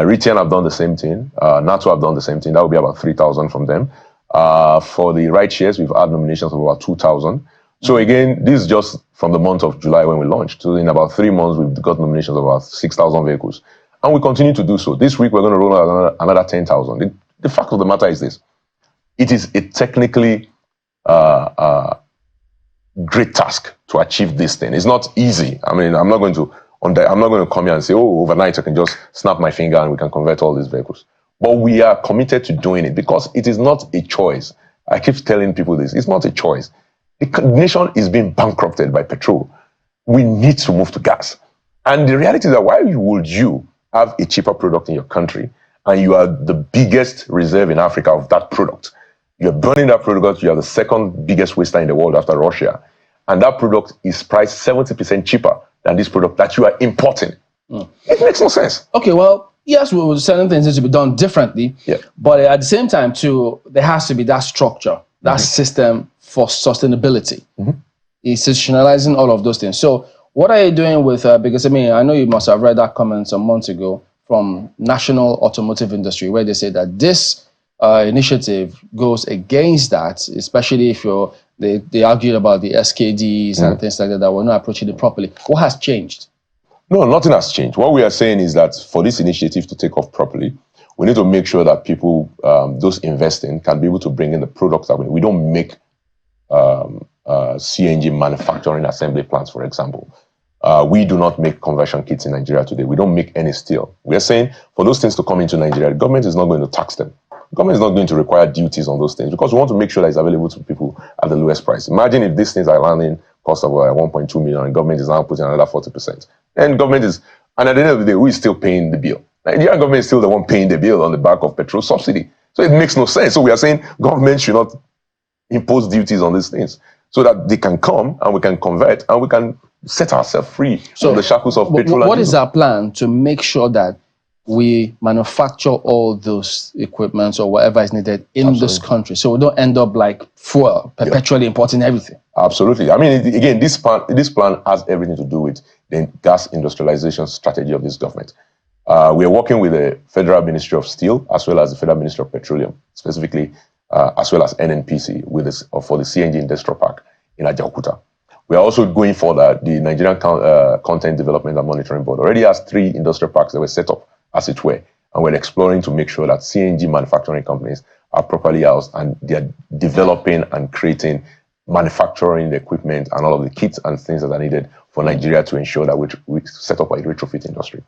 Retail have done the same thing. NATO have done the same thing. That will be about 3,000 from them. For the ride shares, we've had nominations of about 2,000. So again, this is just from the month of July when we launched. So in about 3 months, we've got nominations of about 6,000 vehicles. And we continue to do so. This week, we're going to roll out another 10,000. The fact of the matter is this. It is a technically great task to achieve this thing. It's not easy. I mean, I'm not going to come here and say, oh, overnight I can just snap my finger and we can convert all these vehicles. But we are committed to doing it because it is not a choice. I keep telling people this. It's not a choice. The nation is being bankrupted by petrol. We need to move to gas. And the reality is that why would you have a cheaper product in your country and you are the biggest reserve in Africa of that product? You're burning that product, you are the second biggest waster in the world after Russia. And that product is priced 70% cheaper than this product that you are importing. It makes no sense. Okay, well, yes, certain things need to be done differently. Yeah. But at the same time, too, there has to be that structure, that system for sustainability, institutionalizing all of those things. So what are you doing with, because I mean, I know you must have read that comment some months ago from National Automotive Industry, where they say that this initiative goes against that, especially if they argued about the SKDs and things like that we're not approaching it properly. What has changed? No, nothing has changed. What we are saying is that for this initiative to take off properly, we need to make sure that people, those investing, can be able to bring in the products that we don't make CNG manufacturing assembly plants, for example. We do not make conversion kits in Nigeria today. We don't make any steel. We are saying for those things to come into Nigeria, the government is not going to tax them. The government is not going to require duties on those things because we want to make sure that it's available to people at the lowest price. Imagine if these things are landing cost of 1.2 million and government is now putting another 40%. And government is, and at the end of the day, who is still paying the bill? Nigerian government is still the one paying the bill on the back of petrol subsidy. So it makes no sense. So we are saying government should not impose duties on these things so that they can come and we can convert and we can set ourselves free from the shackles of petrol. What is our plan to make sure that we manufacture all those equipments or whatever is needed in this country, so we don't end up like fuel, perpetually importing everything? Absolutely. I mean, again, this plan has everything to do with the gas industrialization strategy of this government. We are working with the Federal Ministry of Steel as well as the Federal Ministry of Petroleum, specifically as well as NNPC for the CNG Industrial Park in Ajaokuta. We are also going for the Nigerian Content Development and Monitoring Board. Already has 3 industrial parks that were set up, as it were, and we're exploring to make sure that CNG manufacturing companies are properly housed and they're developing and creating manufacturing the equipment and all of the kits and things that are needed for Nigeria to ensure that we set up a retrofit industry.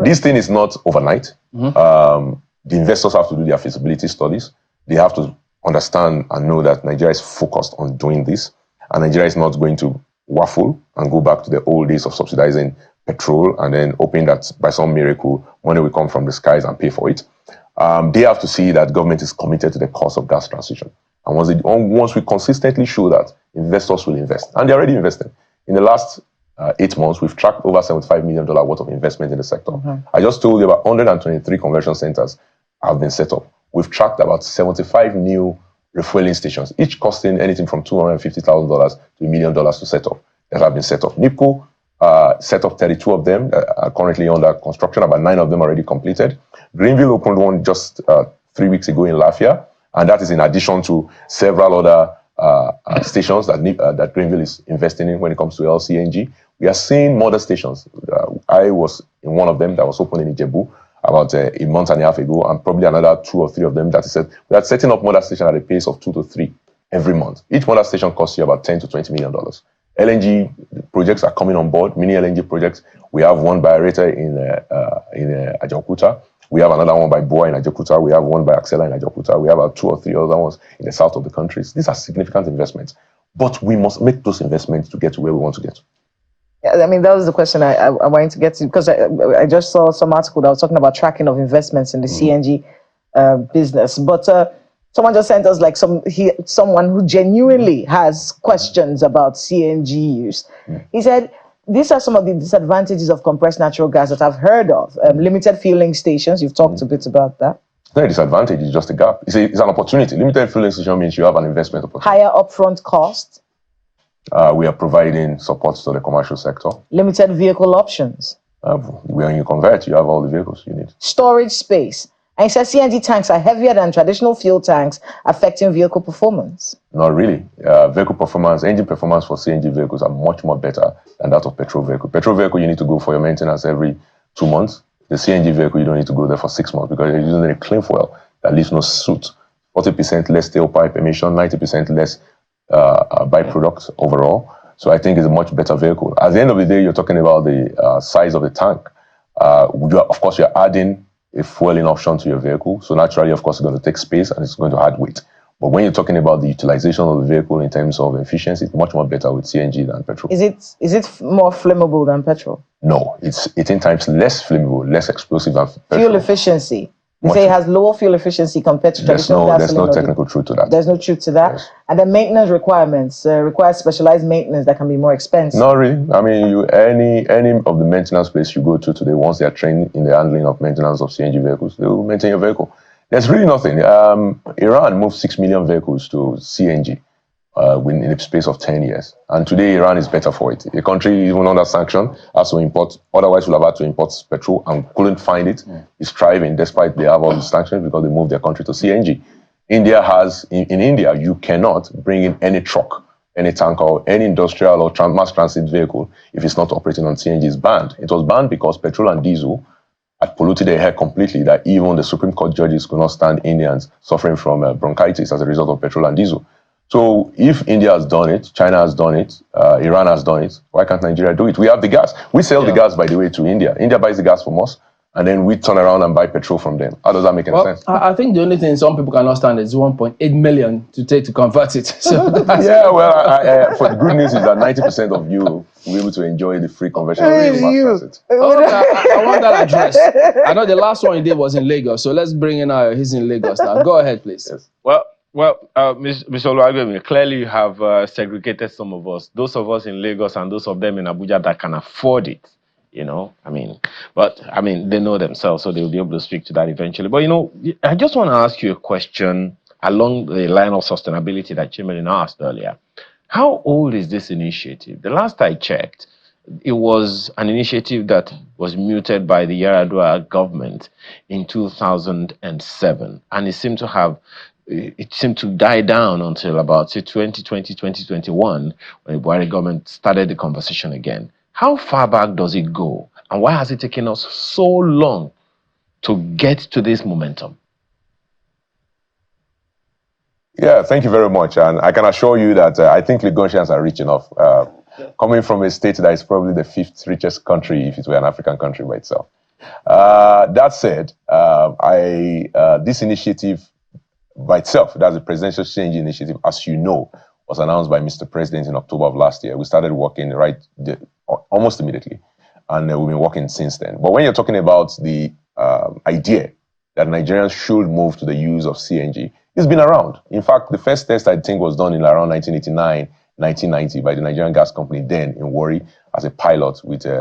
This thing is not overnight. The investors have to do their feasibility studies. They have to understand and know that Nigeria is focused on doing this, and Nigeria is not going to waffle and go back to the old days of subsidizing petrol and then hoping that by some miracle money will come from the skies and pay for it. They have to see that government is committed to the cost of gas transition. And once we consistently show that, investors will invest. And they're already investing. In the last 8 months, we've tracked over $75 million worth of investment in the sector. I just told you about 123 conversion centers have been set up. We've tracked about 75 new refueling stations, each costing anything from $250,000 to $1 million to set up, that have been set up. NIPCO set of 32 of them that are currently under construction. About 9 of them already completed. Greenville opened one just 3 weeks ago in Lafayette, and that is in addition to several other stations that Greenville is investing in when it comes to LCNG. We are seeing model stations. I was in one of them that was opened in Ijebu about a month and a half ago, and probably another 2 or 3 of them that is said we are setting up model stations at a pace of 2 to 3 every month. Each model station costs you about $10 to $20 million. LNG projects are coming on board, mini LNG projects. We have one by Areta in Ajaokuta. We have another one by Boa in Ajaokuta. We have one by Axela in Ajaokuta. We have about 2 or 3 other ones in the south of the country. These are significant investments, but we must make those investments to get to where we want to get. Yeah, I mean, that was the question I wanted to get to, because I just saw some article that was talking about tracking of investments in the CNG business. But someone just sent us like someone who genuinely has questions about CNG use. He said, these are some of the disadvantages of compressed natural gas that I've heard of. Limited fueling stations, you've talked a bit about that. It's not a disadvantage, it's just a gap. It's an opportunity. Limited fueling station means you have an investment opportunity. Higher upfront cost. We are providing support to the commercial sector. Limited vehicle options. When you convert, you have all the vehicles you need. Storage space. And he says CNG tanks are heavier than traditional fuel tanks, affecting vehicle performance. Not really. Vehicle performance, engine performance for CNG vehicles are much more better than that of petrol vehicle. Petrol vehicle, you need to go for your maintenance every 2 months. The CNG vehicle, you don't need to go there for 6 months because you're using a clean fuel that leaves no soot. 40% less tailpipe emission, 90% less byproducts overall. So I think it's a much better vehicle. At the end of the day, you're talking about the size of the tank. Of course, you're adding a fueling option to your vehicle. So naturally, of course, it's going to take space and it's going to add weight. But when you're talking about the utilization of the vehicle in terms of efficiency, it's much more better with CNG than petrol. Is it more flammable than petrol? No, it's 18 times less flammable, less explosive than petrol. Fuel efficiency. You say it has lower fuel efficiency compared to traditional gasoline. There's no technical truth to that. There's no truth to that. Yes. And the maintenance requirements require specialized maintenance that can be more expensive. Not really. I mean, any of the maintenance place you go to today, once they are trained in the handling of maintenance of CNG vehicles, they will maintain your vehicle. There's really nothing. Iran moved 6 million vehicles to CNG in a space of 10 years. And today, Iran is better for it. A country, even under sanction, has to import, otherwise would have had to import petrol and couldn't find it. It's thriving despite they have all the sanctions because they moved their country to CNG. India has, in India, you cannot bring in any truck, any tanker, or any industrial or mass transit vehicle if it's not operating on CNG. It's banned. It was banned because petrol and diesel had polluted the air completely, that even the Supreme Court judges could not stand Indians suffering from bronchitis as a result of petrol and diesel. So if India has done it, China has done it, Iran has done it, why can't Nigeria do it? We have the gas. We sell the gas, by the way, to India. India buys the gas from us, and then we turn around and buy petrol from them. How does that make any sense? I think the only thing some people cannot stand is 1.8 million to take to convert it. So yeah, well, for the good news is that 90% of you will be able to enjoy the free conversion of mass transit. I want that address. I know the last one you did was in Lagos, so let's bring in he's in Lagos now. Go ahead, please. Yes. Well, Mr. Oluwagemi, clearly you have segregated some of us, those of us in Lagos and those of them in Abuja that can afford it, they know themselves, so they'll be able to speak to that eventually. But, I just want to ask you a question along the line of sustainability that Chimelin asked earlier. How old is this initiative? The last I checked, it was an initiative that was muted by the Yar'Adua government in 2007, and it seemed to die down until about 2020, 2021, when the Buhari government started the conversation again. How far back does it go? And why has it taken us so long to get to this momentum? Yeah, thank you very much. And I can assure you that I think Lagosians are rich enough. Coming from a state that is probably the 5th richest country if it were an African country by itself. That said, this initiative by itself, that's a presidential CNG initiative, as you know, was announced by Mr. President in October of last year. We started working almost immediately, and we've been working since then. But when you're talking about the idea that Nigerians should move to the use of CNG, it's been around. In fact, the first test, I think, was done in around 1989, 1990 by the Nigerian Gas Company then in Warri as a pilot within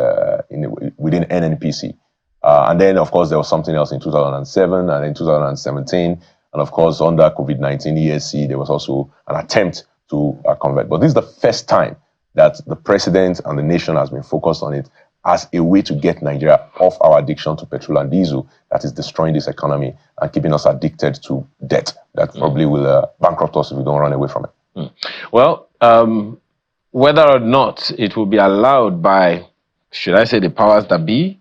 NNPC. And then, of course, there was something else in 2007 and in 2017. And of course, under COVID-19 ESC, there was also an attempt to convert. But this is the first time that the president and the nation has been focused on it as a way to get Nigeria off our addiction to petrol and diesel that is destroying this economy and keeping us addicted to debt that probably will bankrupt us if we don't run away from it. Well, whether or not it will be allowed by, should I say, the powers that be,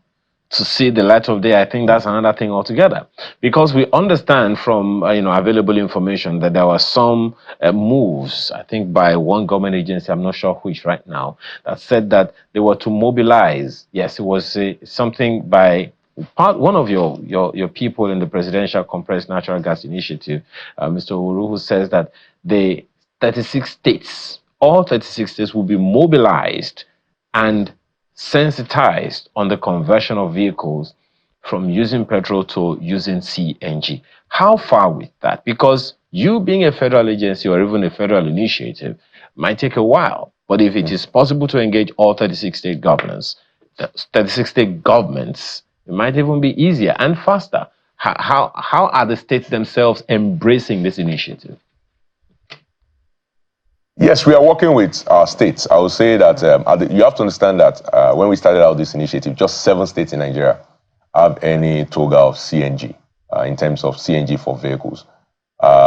to see the light of day, I think that's another thing altogether. Because we understand from available information that there were some moves, I think by one government agency, I'm not sure which right now, that said that they were to mobilize. Yes, it was something by one of your people in the Presidential Compressed Natural Gas Initiative, Mr. Uru, who says that the 36 states, all 36 states will be mobilized and sensitized on the conversion of vehicles from using petrol to using CNG. How far with that? Because you being a federal agency or even a federal initiative might take a while. But if it is possible to engage all 36 state governors, 36 state governments, it might even be easier and faster. How are the states themselves embracing this initiative? Yes, we are working with our states. I would say that you have to understand that when we started out this initiative, just 7 states in Nigeria have any toga of CNG in terms of CNG for vehicles.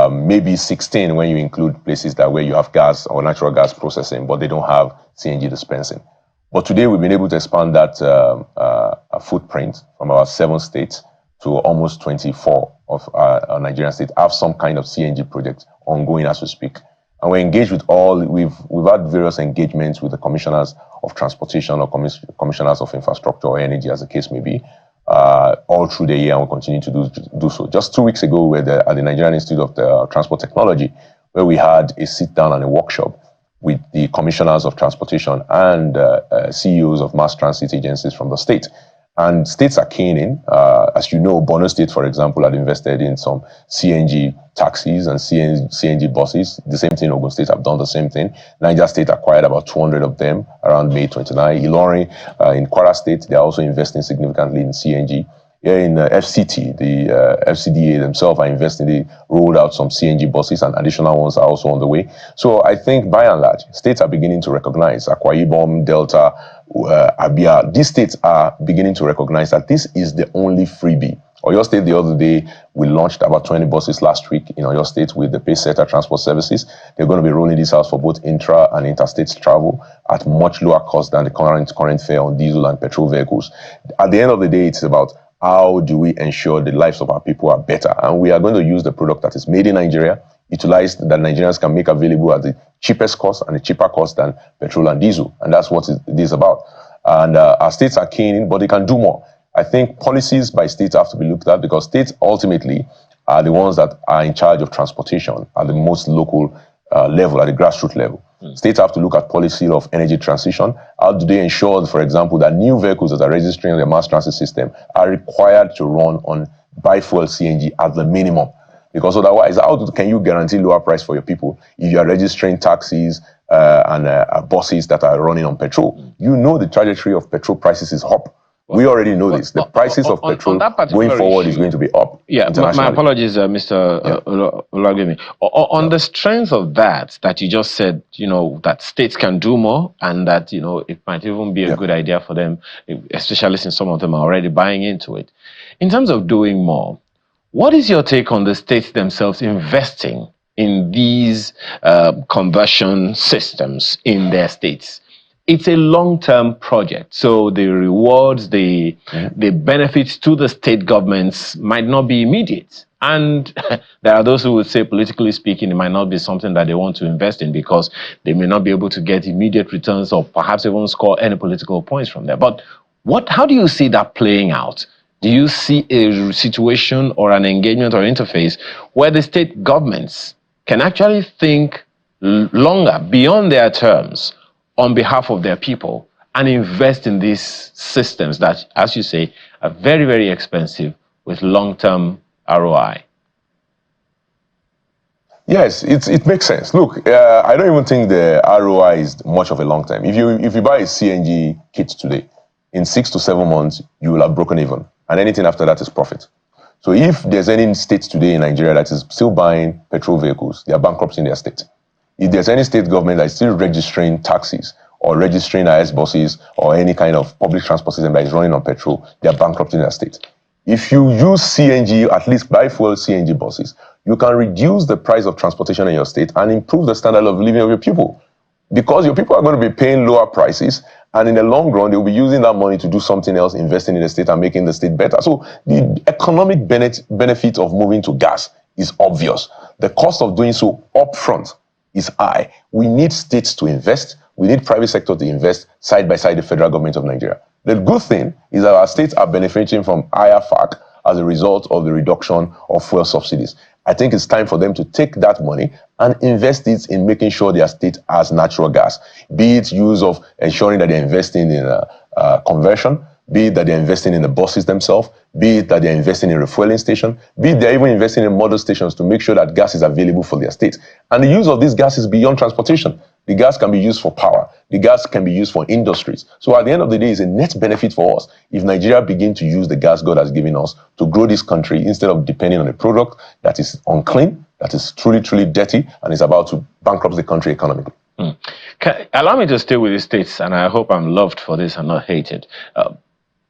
Maybe 16 when you include places where you have gas or natural gas processing, but they don't have CNG dispensing. But today we've been able to expand that footprint from our 7 states to almost 24 of our Nigerian states have some kind of CNG project ongoing as we speak. And we're engaged with we've had various engagements with the commissioners of transportation or commissioners of infrastructure or energy, as the case may be, all through the year, and we'll continue to do so. Just 2 weeks ago, we were at the Nigerian Institute of Transport Technology, where we had a sit-down and a workshop with the commissioners of transportation and CEOs of mass transit agencies from the state. And states are keen in. As you know, Borno State, for example, had invested in some CNG taxis and CNG buses. The same thing, Ogun State have done the same thing. Niger State acquired about 200 of them around May 29. Ilorin in Kwara State, they are also investing significantly in CNG. Here in FCT, the FCDA themselves are investing. They rolled out some CNG buses and additional ones are also on the way. So I think by and large, states are beginning to recognize, Akwa Ibom, Delta, Abia, these states are beginning to recognize that this is the only freebie. Oyo State the other day, we launched about 20 buses last week in Oyo State with the Pacesetter Transport Services. They're going to be rolling this out for both intra and interstate travel at much lower cost than the current fare on diesel and petrol vehicles. At the end of the day, it's about how do we ensure the lives of our people are better? And we are going to use the product that is made in Nigeria, utilized that Nigerians can make available at the cheapest cost and the cheaper cost than petrol and diesel. And that's what it is about. And our states are keen, but they can do more. I think policies by states have to be looked at because states ultimately are the ones that are in charge of transportation at the most local level, at the grassroots level. States have to look at policy of energy transition. How do they ensure, for example, that new vehicles that are registering on the mass transit system are required to run on bi-fuel CNG at the minimum? Because otherwise, can you guarantee lower price for your people if you are registering taxis and buses that are running on petrol? You know the trajectory of petrol prices is up. We already know this. The prices of petrol going forward is going to be up. Yeah, my apologies, Mr. Olagemi. On the strength of that you just said, that states can do more and that, it might even be a good idea for them, especially since some of them are already buying into it. In terms of doing more, what is your take on the states themselves investing in these conversion systems in their states? It's a long-term project, so the rewards, the benefits to the state governments might not be immediate. And there are those who would say, politically speaking, it might not be something that they want to invest in because they may not be able to get immediate returns or perhaps even score any political points from there. But how do you see that playing out? Do you see a situation or an engagement or interface where the state governments can actually think longer, beyond their terms, on behalf of their people and invest in these systems that, as you say, are very, very expensive with long-term ROI? Yes, it makes sense. Look, I don't even think the ROI is much of a long term. If you buy a CNG kit today, in 6 to 7 months, you will have broken even. And anything after that is profit. So if there's any state today in Nigeria that is still buying petrol vehicles, they are bankrupting their state. If there's any state government that is still registering taxis or registering IS buses or any kind of public transport system that is running on petrol, they are bankrupting their state. If you use CNG, at least biofuel CNG buses, you can reduce the price of transportation in your state and improve the standard of living of your people. Because your people are going to be paying lower prices, and in the long run, they'll be using that money to do something else, investing in the state and making the state better. So the economic benefit of moving to gas is obvious. The cost of doing so upfront is high. We need states to invest. We need private sector to invest side by side the federal government of Nigeria. The good thing is that our states are benefiting from higher FAC as a result of the reduction of fuel subsidies. I think it's time for them to take that money and invest it in making sure their state has natural gas, be it use of ensuring that they're investing in conversion, be it that they're investing in the buses themselves, be it that they're investing in refueling station, be it they're even investing in model stations to make sure that gas is available for their state. And the use of this gas is beyond transportation. The gas can be used for power. The gas can be used for industries. So at the end of the day, it's a net benefit for us if Nigeria begin to use the gas God has given us to grow this country instead of depending on a product that is unclean, that is truly, truly dirty, and is about to bankrupt the country economically. Allow me to stay with the states, and I hope I'm loved for this and not hated.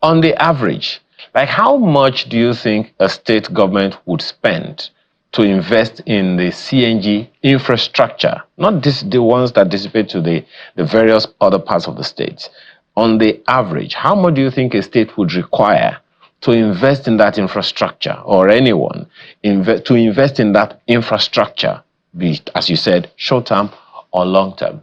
On the average, like how much do you think a state government would spend to invest in the CNG infrastructure, not the ones that dissipate to the various other parts of the state? On the average, how much do you think a state would require to invest in that infrastructure, or anyone to invest in that infrastructure, be it, as you said, short-term or long-term?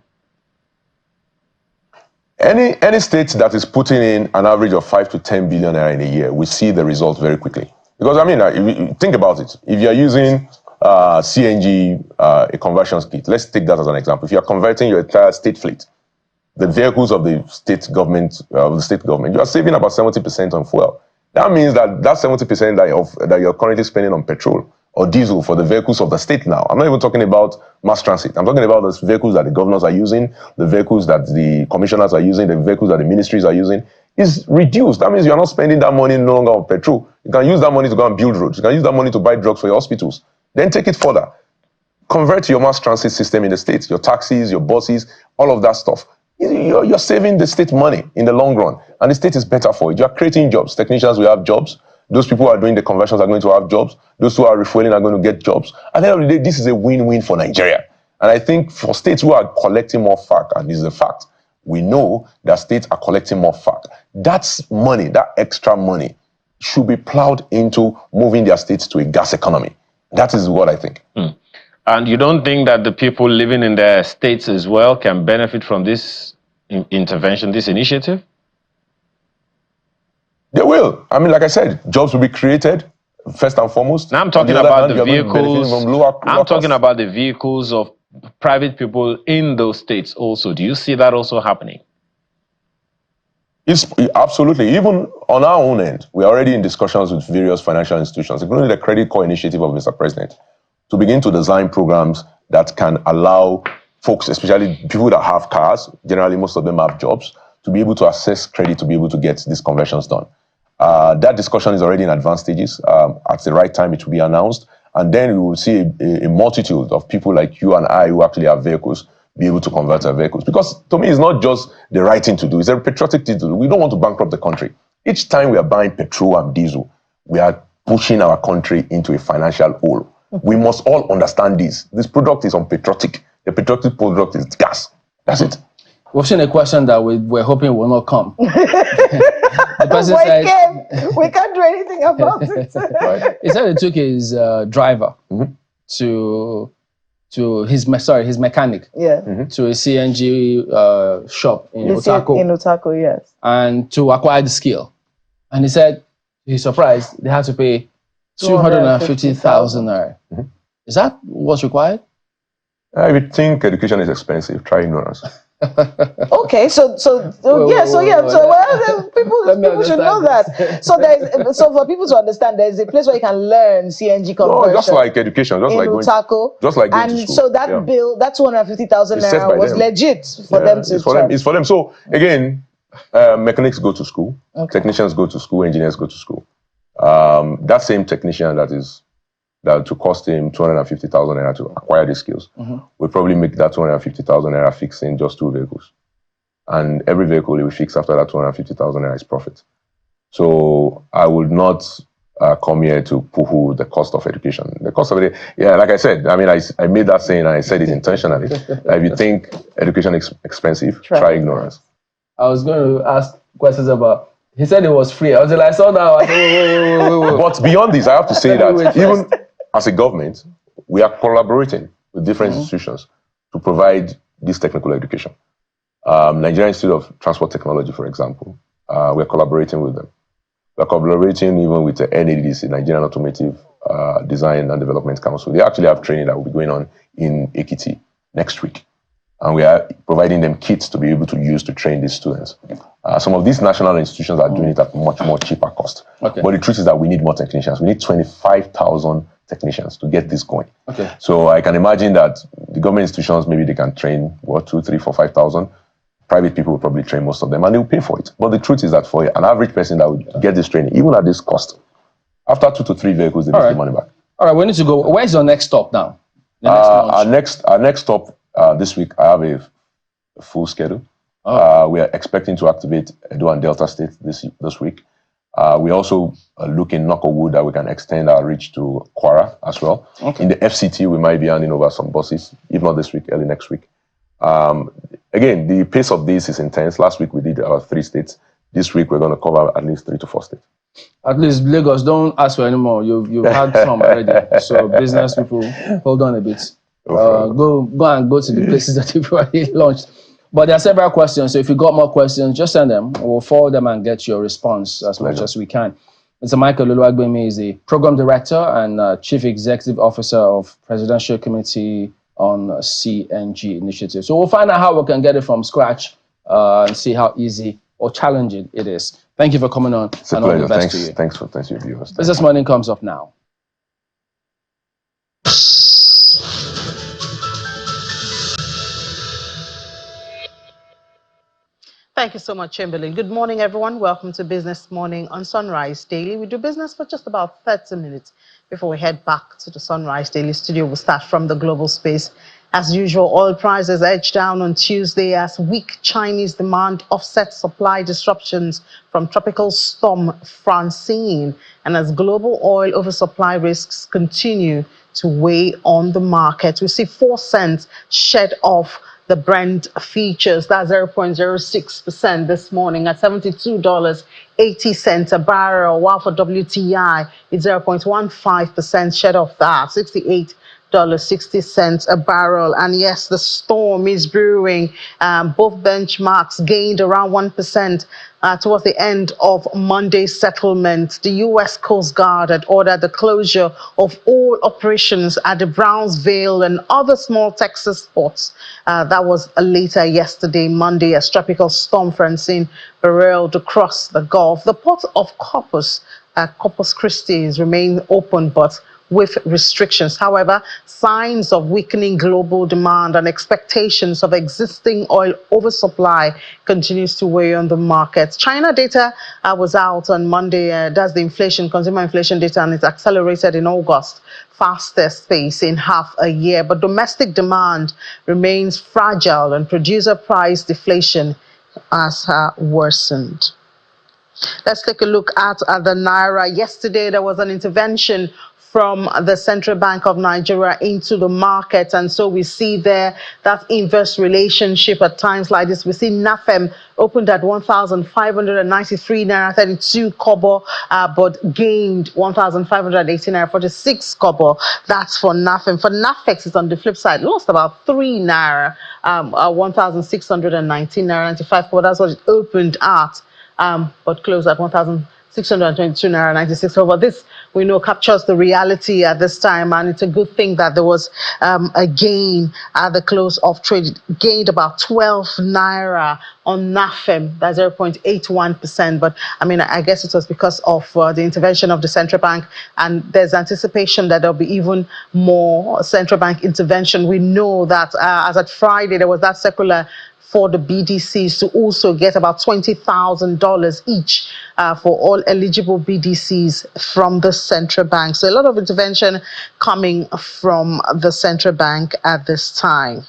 Any state that is putting in an average of 5 to 10 billion naira in a year, we see the result very quickly. Because, I mean, if you think about it. If you're using CNG, a conversion kit, let's take that as an example. If you're converting your entire state fleet, the vehicles of the state government, you are saving about 70% on fuel. That means that 70% that you're currently spending on petrol or diesel for the vehicles of the state now. I'm not even talking about mass transit. I'm talking about those vehicles that the governors are using, the vehicles that the commissioners are using, the vehicles that the ministries are using, is reduced. That means you're not spending that money no longer on petrol. You can use that money to go and build roads. You can use that money to buy drugs for your hospitals. Then take it further. Convert your mass transit system in the state, your taxis, your buses, all of that stuff. You're saving the state money in the long run, and the state is better for it. You're creating jobs. Technicians will have jobs. Those people who are doing the conversions are going to have jobs. Those who are refueling are going to get jobs. At the end of the day, this is a win-win for Nigeria. And I think for states who are collecting more FAC, and this is a fact, we know that states are collecting more FAC. That's money, that extra money, should be plowed into moving their states to a gas economy. That is what I think. And you don't think that the people living in their states as well can benefit from this intervention, this initiative? They will. I mean, like I said, jobs will be created, first and foremost. Now I'm talking about the vehicles. I'm talking about the vehicles of private people in those states also. Do you see that also happening? Absolutely. Even on our own end, we're already in discussions with various financial institutions, including the Credit Core Initiative of Mr. President, to begin to design programs that can allow folks, especially people that have cars, generally most of them have jobs, to be able to access credit to be able to get these conversions done. That discussion is already in advanced stages. At the right time, it will be announced. And then we will see a multitude of people like you and I who actually have vehicles be able to convert our vehicles. Because to me, it's not just the right thing to do. It's a patriotic thing to do. We don't want to bankrupt the country. Each time we are buying petrol and diesel, we are pushing our country into a financial hole. We must all understand this. This product is unpatriotic. The patriotic product is gas. That's it. We've seen a question that we're hoping will not come. The person said, we can't do anything about it. Right. He said it took his driver to his mechanic to a CNG shop in Otako. In Otako, yes. And to acquire the skill. And he said he's surprised they had to pay 250,000 naira. Is that what's required? I would think education is expensive. Try ignorance. Okay, so people should know that. So for people to understand, there's a place where you can learn CNG conversion. No, just like education, just like going to school. So that bill, that 250,000 naira was legit for them to. It's for them. So again, mechanics go to school, technicians go to school, engineers go to school. That same technician that to cost him 250,000 naira to acquire these skills, will probably make that 250,000 naira fixing just 2 vehicles. and every vehicle we fix after that 250,000 naira is profit. So I would not come here to poo-hoo the cost of education. The cost of it, yeah, like I said, I mean, I made that saying and I said it intentionally. If you think education is expensive, try ignorance. I was going to ask questions about, he said it was free. I was like, I saw that. Wait. But beyond this, I have to say that even as a government, we are collaborating with different institutions to provide this technical education. Nigerian Institute of Transport Technology, for example, we're collaborating with them. We're collaborating even with the NADC, Nigerian Automotive Design and Development Council. They actually have training that will be going on in Ekiti next week. And we are providing them kits to be able to use to train these students. Some of these national institutions are doing it at much more cheaper cost. Okay. But the truth is that we need more technicians. We need 25,000 technicians to get this going. Okay. So I can imagine that the government institutions, maybe they can train, 2, 3, 4, 5,000. Private people will probably train most of them and they'll pay for it. But the truth is that for an average person that would get this training, even at this cost, after 2 to 3 vehicles, they make the money back. All right, we need to go. Where's your next stop now? Our next stop this week, I have a full schedule. We are expecting to activate Edo and Delta State this week. We also looking, knock on wood, that we can extend our reach to Kwara as well. Okay. In the FCT, we might be handing over some buses, if not this week, early next week. Again, the pace of this is intense. Last week we did our 3 states. This week we're going to cover at least 3 to 4 states. At least Lagos, don't ask for any more. You've had some already. So business people, hold on a bit. Go to the places that you've already launched. But there are several questions. So if you got more questions, just send them. We'll forward them and get your response as much as we can. Mr. Michael Oluwagbemi is the Program Director and Chief Executive Officer of Presidential Committee on CNG Initiative. So we'll find out how we can get it from scratch and see how easy or challenging it is. Thank you for coming on. It's a pleasure. All the best to you. Thanks for your viewers. Business Morning comes up now. Thank you so much, Chamberlain. Good morning, everyone. Welcome to Business Morning on Sunrise Daily. We do business for just about 30 minutes before we head back to the Sunrise Daily studio. We'll start from the global space. As usual, oil prices edged down on Tuesday as weak Chinese demand offset supply disruptions from tropical storm Francine, and as global oil oversupply risks continue to weigh on the market. We see 4 cents shed off the Brent futures. That's 0.06% this morning at $72.80 a barrel, while for WTI, it's 0.15% shed off that, $68.60 a barrel. And yes, the storm is brewing. Both benchmarks gained around 1% towards the end of Monday's settlement. The U.S. Coast Guard had ordered the closure of all operations at the Brownsville and other small Texas ports. That was later yesterday, Monday, as tropical storm Francine barreled across the Gulf. The port of Corpus Christi remain open, but with restrictions. However, signs of weakening global demand and expectations of existing oil oversupply continues to weigh on the markets. China data was out on Monday. That's the inflation, consumer inflation data, and it accelerated in August, fastest pace in half a year. But domestic demand remains fragile and producer price deflation has worsened. Let's take a look at the Naira. Yesterday, there was an intervention from the Central Bank of Nigeria into the market. And so we see there that inverse relationship at times like this. We see NAFEM opened at 1,593 naira 32 kobo, but gained 1,518 naira 46 kobo. That's for NAFEM. For NAFEX, it's on the flip side, lost about 3 naira, 1,619 naira 95 kobo. That's what it opened at, but closed at 1,622 naira 96 kobo. This, we know, captures the reality at this time, and it's a good thing that there was a gain at the close of trade. It gained about 12 naira on NAFEM, that's 0.81%. But I mean, I guess it was because of the intervention of the central bank, and there's anticipation that there'll be even more central bank intervention. We know that as at Friday, there was that circular for the BDCs to also get about $20,000 each for all eligible BDCs from the central bank. So a lot of intervention coming from the central bank at this time.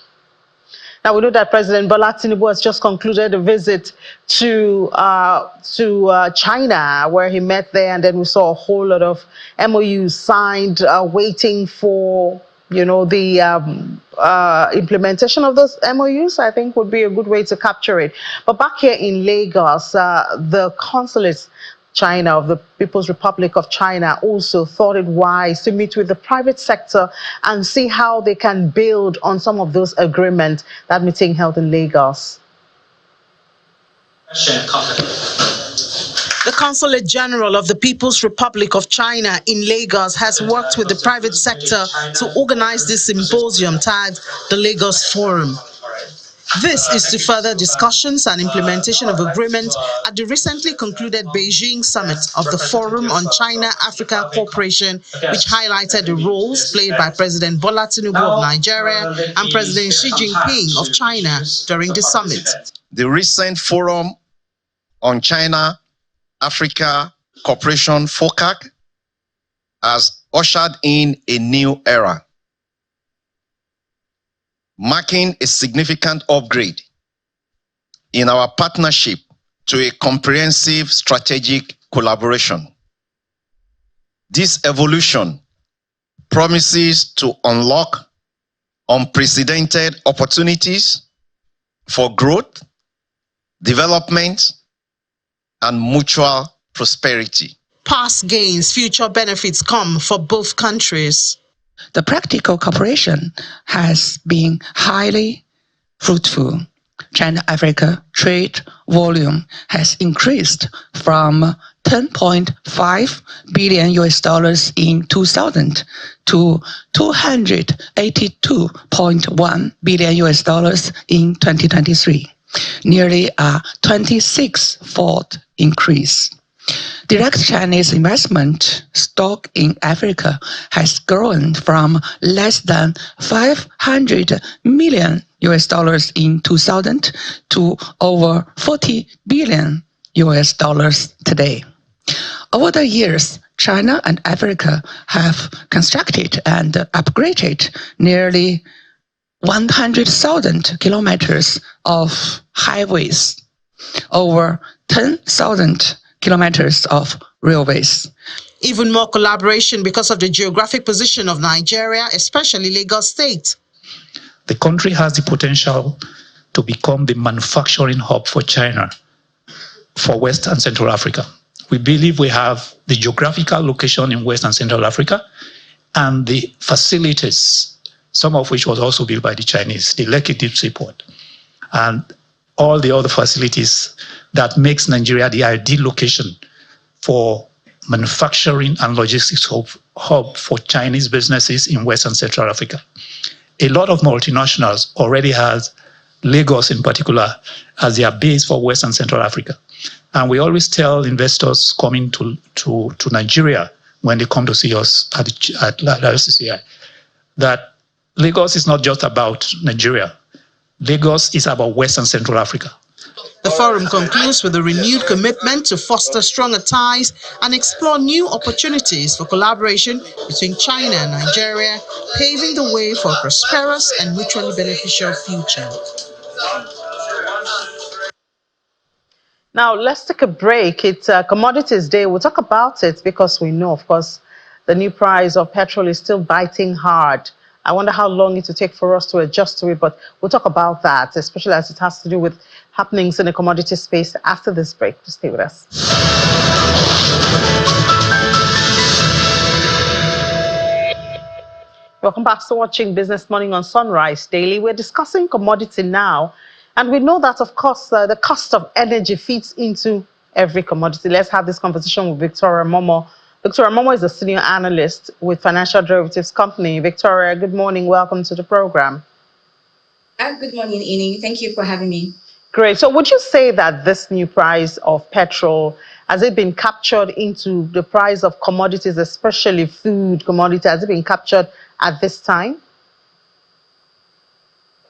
Now, we know that President Bola Tinubu has just concluded a visit to China, where he met there, and then we saw a whole lot of MOUs signed, waiting for, the implementation of those MOUs. I think would be a good way to capture it. But back here in Lagos, the consulate China, of the People's Republic of China, also thought it wise to meet with the private sector and see how they can build on some of those agreements. That meeting held in Lagos. The Consulate General of the People's Republic of China in Lagos has worked with the private sector to organize this symposium tagged the Lagos Forum. This is to further discussions and implementation of agreement at the recently concluded Beijing summit of the Forum on China-Africa Cooperation, which highlighted the roles played by President Bola Tinubu of Nigeria and President Xi Jinping of China during the summit. The recent Forum on China-Africa Cooperation FOCAC has ushered in a new era, marking a significant upgrade in our partnership to a comprehensive strategic collaboration. This evolution promises to unlock unprecedented opportunities for growth, development, and mutual prosperity. Past gains, future benefits come for both countries. The practical cooperation has been highly fruitful. China-Africa trade volume has increased from $10.5 billion in 2000 to $282.1 billion in 2023, nearly a 26-fold increase. Direct Chinese investment stock in Africa has grown from less than $500 million in 2000 to over $40 billion today. Over the years, China and Africa have constructed and upgraded nearly 100,000 kilometers of highways, over 10,000 kilometers of railways. Even more collaboration because of the geographic position of Nigeria, especially Lagos State. The country has the potential to become the manufacturing hub for China, for West and Central Africa. We believe we have the geographical location in West and Central Africa and the facilities, some of which was also built by the Chinese, the Lekki Deep Sea Port, and all the other facilities that makes Nigeria the ideal location for manufacturing and logistics hub for Chinese businesses in West and Central Africa. A lot of multinationals already has Lagos in particular as their base for West and Central Africa. And we always tell investors coming to Nigeria when they come to see us at LCCI that Lagos is not just about Nigeria. Lagos is about West and Central Africa. The forum concludes with a renewed commitment to foster stronger ties and explore new opportunities for collaboration between China and Nigeria, paving the way for a prosperous and mutually beneficial future. Now, let's take a break. It's Commodities Day. We'll talk about it because we know, of course, the new price of petrol is still biting hard. I wonder how long it will take for us to adjust to it, but we'll talk about that, especially as it has to do with happenings in the commodity space after this break. Just stay with us. Welcome back to watching Business Morning on Sunrise Daily. We're discussing commodity now, and we know that, of course, the cost of energy feeds into every commodity. Let's have this conversation with Victoria Momo. Victoria Momo is a senior analyst with Financial Derivatives Company. Victoria, good morning. Welcome to the program. Good morning, Ini. Thank you for having me. Great. So would you say that this new price of petrol, has it been captured into the price of commodities, especially food commodities? Has it been captured at this time?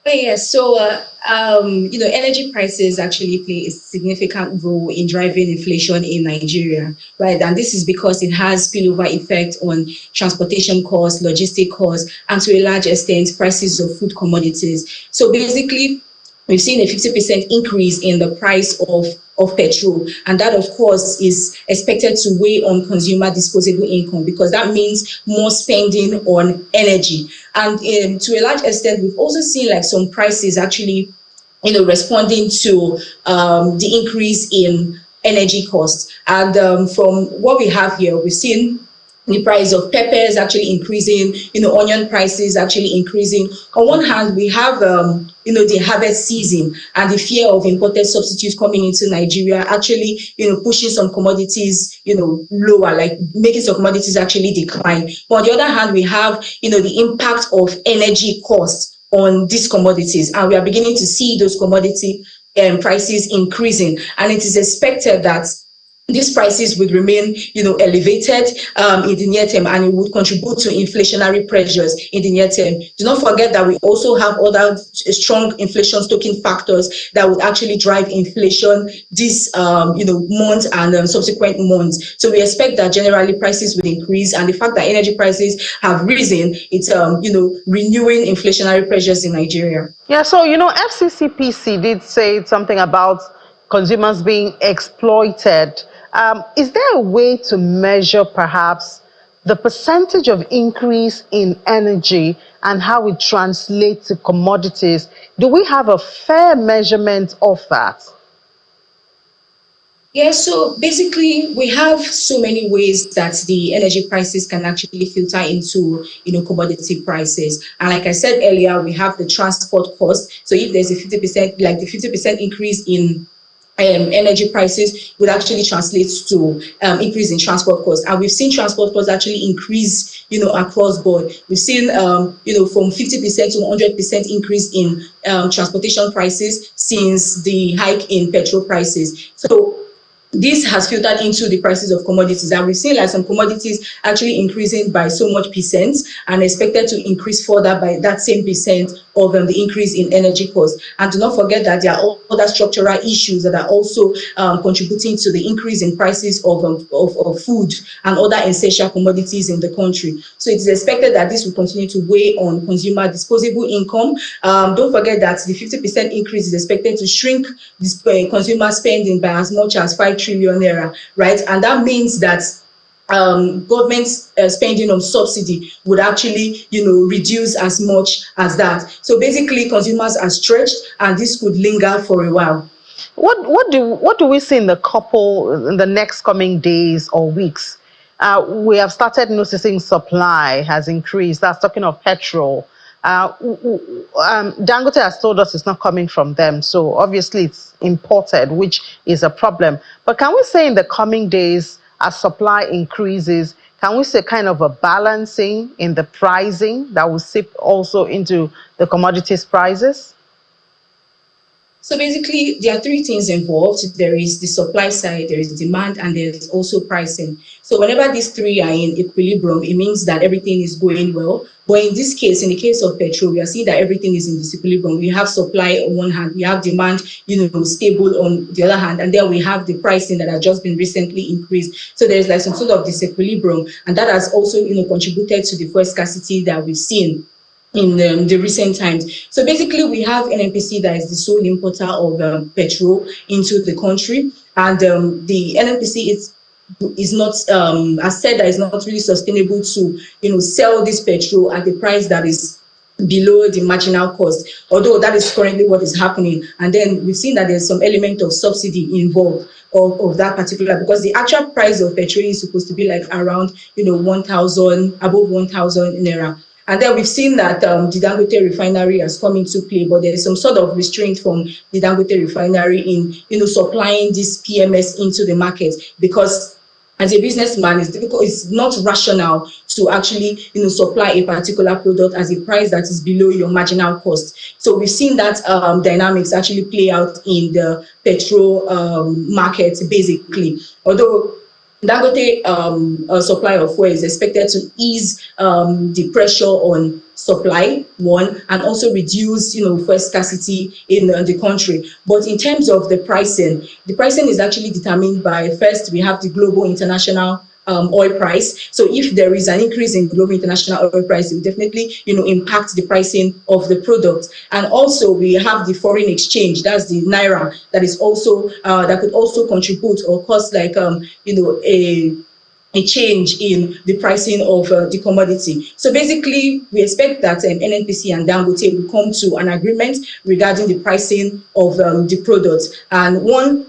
Yes. So, energy prices actually play a significant role in driving inflation in Nigeria, right? And this is because it has spillover effect on transportation costs, logistic costs, and to a large extent, prices of food commodities. So basically, we've seen a 50% increase in the price of petrol. And that, of course, is expected to weigh on consumer disposable income, because that means more spending on energy. And to a large extent, we've also seen like some prices actually, responding to the increase in energy costs. And from what we have here, we've seen the price of peppers actually increasing, onion prices actually increasing. On one hand, we have, the harvest season and the fear of imported substitutes coming into Nigeria actually, pushing some commodities, lower, like making some commodities actually decline. But on the other hand, we have, the impact of energy costs on these commodities, and we are beginning to see those commodity prices increasing. And it is expected that these prices would remain, elevated in the near term, and it would contribute to inflationary pressures in the near term. Do not forget that we also have other strong inflation stoking factors that would actually drive inflation this, month and subsequent months. So we expect that generally prices will increase, and the fact that energy prices have risen, it's, renewing inflationary pressures in Nigeria. Yeah, so, FCCPC did say something about consumers being exploited. Is there a way to measure perhaps the percentage of increase in energy and how it translates to commodities? Do we have a fair measurement of that? Yeah, so basically we have so many ways that the energy prices can actually filter into, commodity prices. And like I said earlier, we have the transport cost. So if there's a 50%, like the 50% increase in energy prices would actually translate to increase in transport costs. And we've seen transport costs actually increase, across board. We've seen, from 50% to 100% increase in transportation prices since the hike in petrol prices. So this has filtered into the prices of commodities, and we've seen like some commodities actually increasing by so much percent and expected to increase further by that same percent of the increase in energy costs. And do not forget that there are other structural issues that are also contributing to the increase in prices of food and other essential commodities in the country. So it is expected that this will continue to weigh on consumer disposable income. Don't forget that the 50% increase is expected to shrink this, consumer spending by as much as 5 trillion naira, right? And that means that government spending on subsidy would actually, reduce as much as that. So basically, consumers are stretched, and this could linger for a while. What do we see in the next coming days or weeks? We have started noticing supply has increased. That's talking of petrol. Dangote has told us it's not coming from them, so obviously it's imported, which is a problem. But can we say in the coming days, as supply increases, can we say kind of a balancing in the pricing that will seep also into the commodities prices? So basically, there are three things involved. There is the supply side, there is demand, and there is also pricing. So whenever these three are in equilibrium, it means that everything is going well. But in this case, in the case of petrol, we are seeing that everything is in disequilibrium. We have supply on one hand, we have demand, stable on the other hand, and then we have the pricing that has just been recently increased. So there's like some sort of disequilibrium, and that has also, contributed to the fuel scarcity that we've seen in the recent times. So basically, we have NNPC that is the sole importer of petrol into the country, and the NNPC is not, as said, that it's not really sustainable to sell this petrol at a price that is below the marginal cost, although that is currently what is happening. And then we've seen that there's some element of subsidy involved of that particular, because the actual price of petrol is supposed to be like around 1,000, above 1,000 naira. And then we've seen that the Dangote refinery has come into play, but there is some sort of restraint from the Dangote refinery in supplying this PMS into the market, because as a businessman, it's difficult, it's not rational to actually supply a particular product at a price that is below your marginal cost. So we've seen that dynamics actually play out in the petrol market, basically. Although Dangote supply of fuel is expected to ease the pressure on supply, one, and also reduce fuel scarcity in the country. But in terms of the pricing is actually determined by, first, we have the global international oil price. So if there is an increase in global international oil price, it will definitely, impact the pricing of the product. And also we have the foreign exchange, that's the naira, that is also that could also contribute or cause like a change in the pricing of the commodity. So basically, we expect that NNPC and Dangote will come to an agreement regarding the pricing of the product. And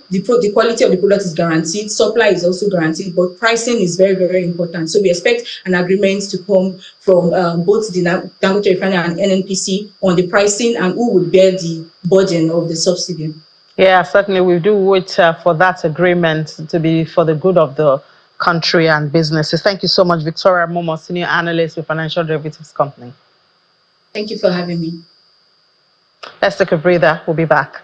the quality of the product is guaranteed, supply is also guaranteed, but pricing is very, very important. So we expect an agreement to come from both the Dangote Refinery and NNPC on the pricing and who would bear the burden of the subsidy. Yeah, certainly we do wait for that agreement to be for the good of the country and businesses. Thank you so much, Victoria Momo, Senior Analyst with Financial Derivatives Company. Thank you for having me. Let's take a breather. We'll be back.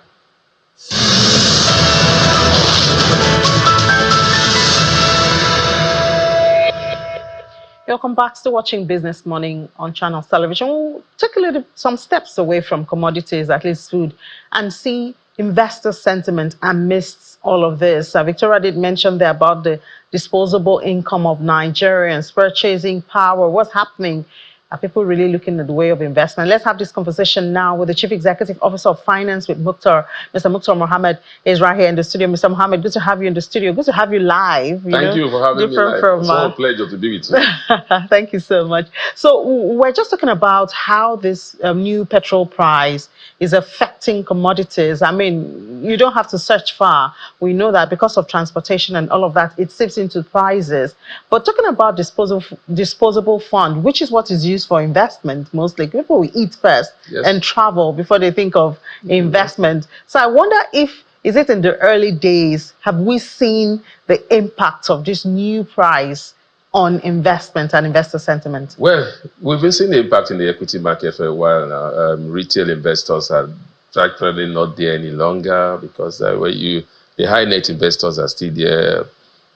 Welcome back to watching Business Morning on Channels Television. We'll take some steps away from commodities, at least food, and see investor sentiment amidst all of this. Victoria did mention there about the disposable income of Nigerians, purchasing power. What's happening? Are people really looking at the way of investment? Let's have this conversation now with the Chief Executive Officer of Finance with Mukhtar. Mr. Mukhtar Mohammed is right here in the studio. Mr. Mohammed, good to have you in the studio. Good to have you live. Thank you for having me live. It's a pleasure to be with you. Thank you so much. So we're just talking about how this new petrol price is affecting commodities. I mean, you don't have to search far. We know that because of transportation and all of that, it seeps into prices. But talking about disposable fund, which is what is used for investment mostly. People will eat first and travel before they think of investment. So I wonder is it in the early days, have we seen the impact of this new price on investment and investor sentiment? Well, we've been seeing the impact in the equity market for a while now. Retail investors are practically not there any longer because the high net investors are still there,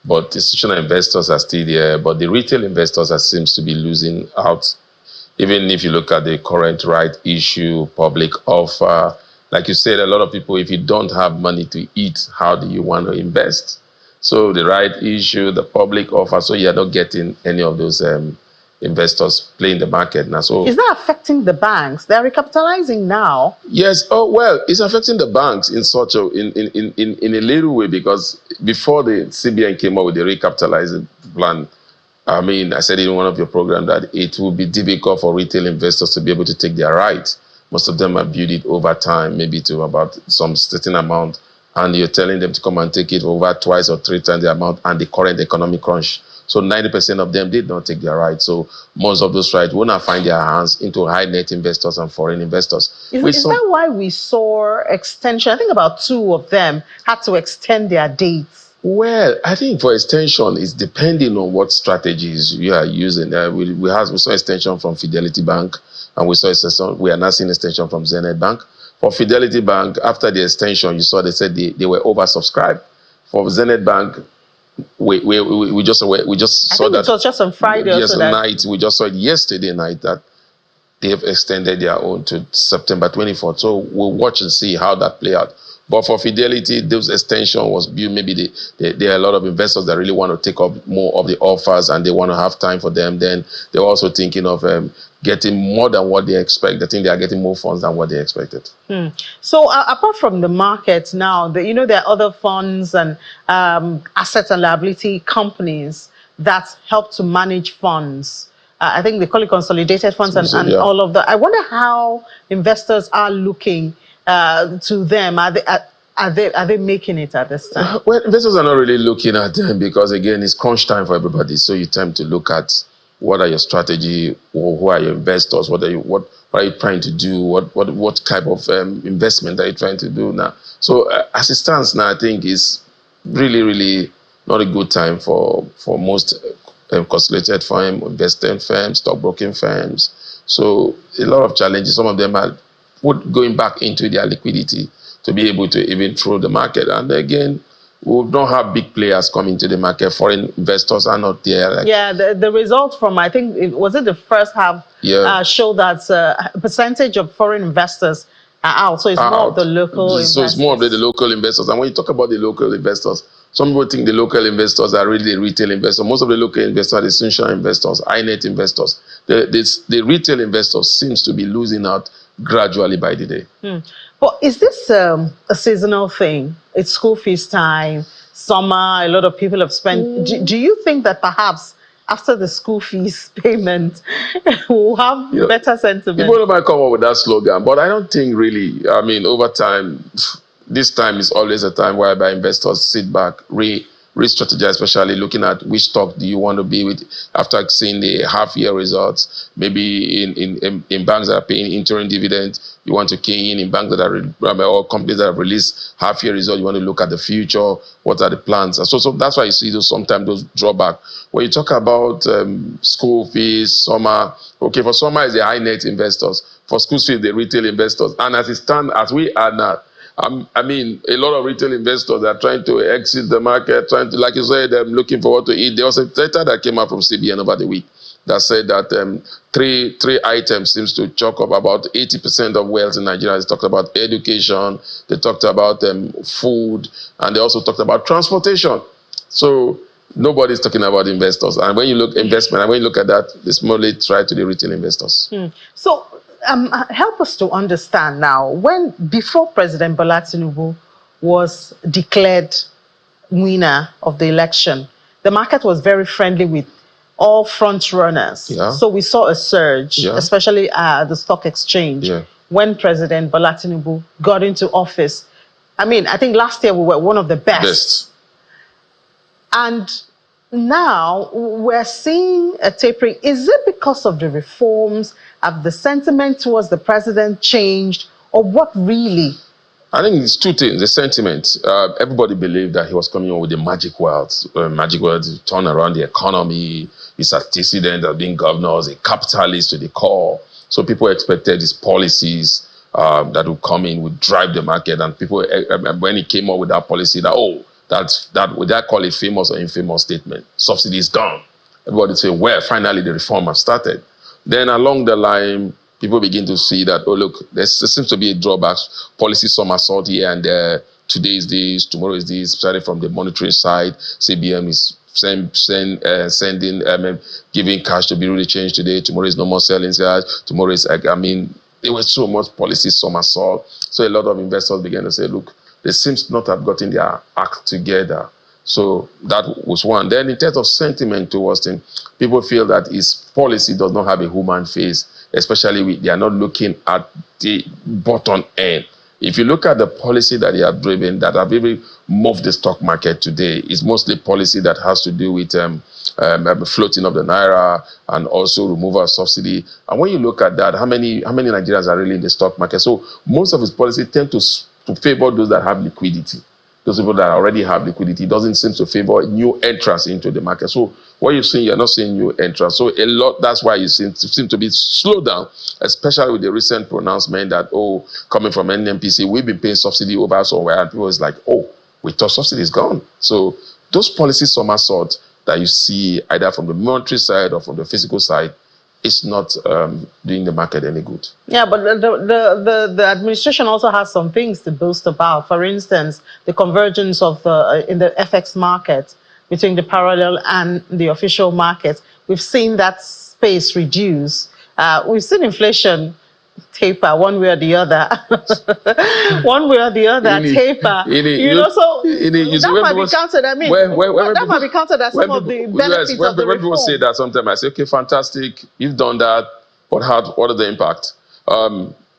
but institutional investors are still there, but the retail investors seems to be losing out. Even if you look at the current right issue, public offer, like you said, a lot of people, if you don't have money to eat, how do you want to invest? So the right issue, the public offer, so you're not getting any of those investors playing the market now. So is that affecting the banks? They're recapitalizing now. Yes. Oh well, it's affecting the banks in such a in a little way, because before the CBN came up with the recapitalizing plan, I mean, I said in one of your programs that it will be difficult for retail investors to be able to take their rights. Most of them have built it over time, maybe to about some certain amount, and you're telling them to come and take it over twice or three times the amount and the current economic crunch. So 90% of them did not take their rights. So most of those rights will not find their hands into high net investors and foreign investors. Is that why we saw extension? I think about 2 of them had to extend their dates. Well, I think for extension, it's depending on what strategies you are using. We saw extension from Fidelity Bank, and we are now seeing extension from Zenith Bank. For Fidelity Bank, after the extension, you saw they said they were oversubscribed. For Zenith Bank, we just saw that. It was just on Friday. Night. We just saw it yesterday night that they have extended their own to September 24th. So we'll watch and see how that play out. But for Fidelity, this extension was built. Maybe there are a lot of investors that really want to take up more of the offers and they want to have time for them. Then they're also thinking of getting more than what they expect. I think they are getting more funds than what they expected. So apart from the markets now, there are other funds and asset and liability companies that help to manage funds. I think they call it consolidated funds and all of that. I wonder how investors are looking to them. Are they making it at this time? Well, investors are not really looking at them because, again, it's crunch time for everybody. So you tend to look at what are your strategy, or who are your investors, what are you trying to do, what type of investment are you trying to do now. So as it stands now, I think it's really, really not a good time for most consolidated firms, investing firms, stockbroking firms. So a lot of challenges. Some of them are going back into their liquidity to be able to even throw the market. And again, we don't have big players coming to the market. Foreign investors are not there. The results from, I think, was it the first half showed that percentage of foreign investors out. So it's more of the local investors. So it's more of the local investors. And when you talk about the local investors, some people think the local investors are really the retail investors. Most of the local investors are essential investors, high net investors. The retail investors seems to be losing out gradually by the day. But is this a seasonal thing? It's school fees time, summer, a lot of people have spent. Do you think that perhaps after the school fees payment, we'll have better sentiment? People might come up with that slogan, but I don't think really. I mean, over time, this time is always a time whereby investors sit back, re-strategize, especially looking at which stock do you want to be with after seeing the half-year results. Maybe in banks that are paying interim dividends, you want to key in banks that are or companies that have released half-year results. You want to look at the future. What are the plans? So that's why you see sometimes those drawback. When you talk about school fees, summer, okay, for summer is the high net investors. For school fees, the retail investors. And as it stands, as we are now, I mean, a lot of retail investors are trying to exit the market, trying to, like you said, looking for what to eat. There was a data that came out from CBN over the week that said that three items seems to chalk up about 80% of wealth in Nigeria. They talked about education, they talked about food, and they also talked about transportation. So nobody's talking about investors. And when you look investment, and when you look at that, it's mostly tied to the retail investors. So help us to understand now, before President Bola Tinubu was declared winner of the election, the market was very friendly with all front runners. Yeah. So we saw a surge, especially at the stock exchange, when President Bola Tinubu got into office. I mean, I think last year we were one of the best. And now we're seeing a tapering. Is it because of the reforms? Have the sentiment towards the president changed, or what really? I think it's two things. The sentiment. Everybody believed that he was coming on with the magic words to turn around the economy. His antecedent as being governor, a capitalist to the core. So people expected his policies that would come in, would drive the market. And people, when he came up with that policy, that would that call it famous or infamous statement? Subsidy is gone. Everybody say, well, finally the reform has started. Then along the line, people begin to see that, oh, look, there seems to be a drawback. Policy somersault here and there. Today is this, tomorrow is this, especially from the monetary side. CBN is giving cash to Bureau de Change today. Tomorrow is no more selling cash. Tomorrow is, there was so much policy somersault. So a lot of investors began to say, look, they seems not have gotten their act together. So that was one. Then in terms of sentiment towards him, people feel that his policy does not have a human face, especially they are not looking at the bottom end. If you look at the policy that he has driven, that have really moved the stock market today, is mostly policy that has to do with floating of the naira and also removal of subsidy. And when you look at that, how many Nigerians are really in the stock market? So most of his policy tend to favor those that have liquidity. Those people that already have liquidity. Doesn't seem to favor new entrants into the market. So what you're seeing, you're not seeing new entrants. So a lot, that's why you seem to be slowed down, especially with the recent pronouncement that, oh, coming from NNPC, we've been paying subsidy over somewhere, and people is like, oh, we thought subsidy is gone. So those policy somersault that you see either from the monetary side or from the physical side, it's not doing the market any good. Yeah, but the administration also has some things to boast about. For instance, the convergence of in the FX market between the parallel and the official market. We've seen that space reduce. We've seen inflation taper one way or the other. One way or the other, taper. That might be counted. I mean, that might be counted as some of the benefits of the reform. When people say that, sometimes I say, okay, fantastic, you've done that, but what is the impact?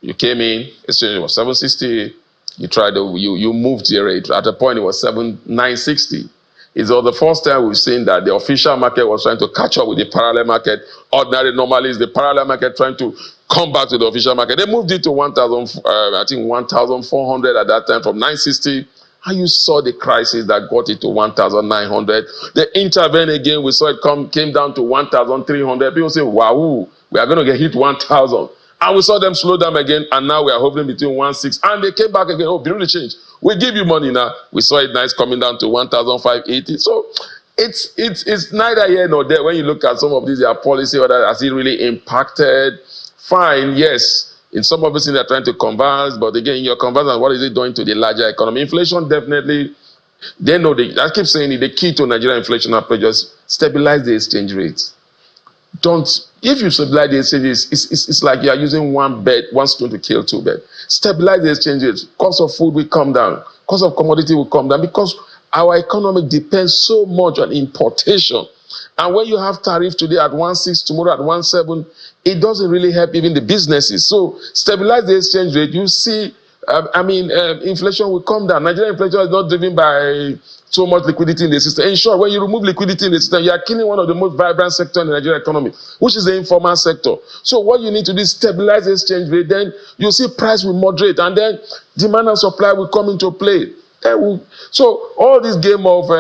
You came in, exchange was 760. You tried you moved the rate. At a point, it was 960. It's the first time we've seen that the official market was trying to catch up with the parallel market. Normally, it's the parallel market trying to come back to the official market. They moved it to 1,400 at that time from 960. And you saw the crisis that got it to 1,900. They intervened again. We saw it came down to 1,300. People say, wow, we are going to get hit 1,000. And we saw them slow down again, and now we are hovering between 1,600. And they came back again. Oh, Bureau de Change, we give you money now. We saw it nice coming down to 1,580. So it's neither here nor there. When you look at some of these policy, whether has it really impacted? Fine, yes. In some of these things, they're trying to converse, but again, your conversion, what is it doing to the larger economy? Inflation definitely, they know, I keep saying it, the key to Nigerian inflation approach is stabilize the exchange rate. If you stabilize the exchange rate, it's like you are using one stone to kill two birds. Stabilize the exchange rate. Cost of food will come down. Cost of commodity will come down because our economy depends so much on importation. And when you have tariff today at 1.6, tomorrow at 1.7, it doesn't really help even the businesses. So stabilize the exchange rate. You see, inflation will come down. Nigerian inflation is not driven by so much liquidity in the system. In short, when you remove liquidity in the system, you are killing one of the most vibrant sectors in the Nigerian economy, which is the informal sector. So what you need to do is stabilize the exchange rate. Then you see price will moderate, and then demand and supply will come into play. So all this game of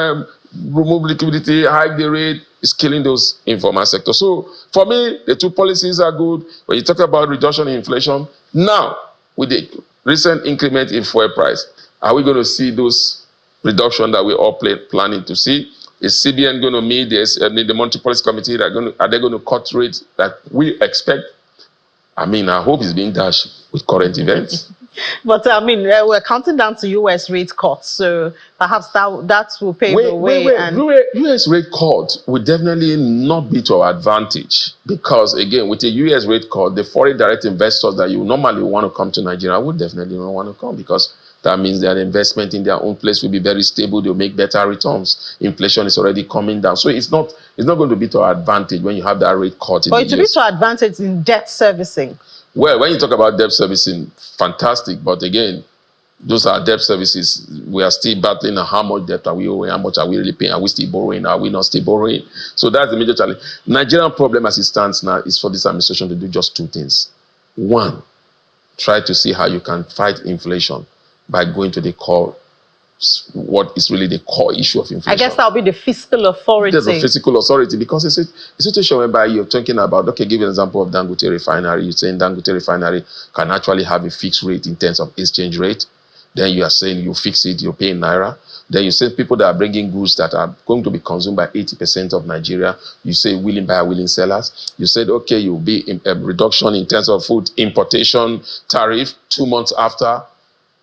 remove liquidity, hike the rate, is killing those informal sectors. So for me, the two policies are good. When you talk about reduction in inflation, now with the recent increment in fuel price, are we going to see those reduction that we're all planning to see? Is CBN going to meet the Monetary Policy Committee? Are they going to cut rates that we expect? I hope it's being dashed with current events. But we're counting down to U.S. rate cuts, so perhaps that will pave the way. U.S. rate cut will definitely not be to our advantage because, again, with a U.S. rate cut, the foreign direct investors that you normally want to come to Nigeria would definitely not want to come because that means their investment in their own place will be very stable. They'll make better returns. Inflation is already coming down, so it's not going to be to our advantage when you have that rate cut. But it will be to our advantage in debt servicing. Well, when you talk about debt servicing, fantastic. But again, those are debt services. We are still battling how much debt are we owing, how much are we really paying, are we still borrowing, are we not still borrowing? So that's the major challenge. Nigerian problem as it stands now is for this administration to do just two things. One, try to see how you can fight inflation by going to the core, what is really the core issue of inflation. I guess that'll be the fiscal authority. There's a fiscal authority because it's a situation whereby you're talking about, okay, give an example of Dangote refinery. You're saying Dangote refinery can actually have a fixed rate in terms of exchange rate. Then you are saying you fix it, you're paying Naira. Then you say people that are bringing goods that are going to be consumed by 80% of Nigeria, you say willing buyer, willing sellers. You said, okay, you'll be a reduction in terms of food importation tariff 2 months after.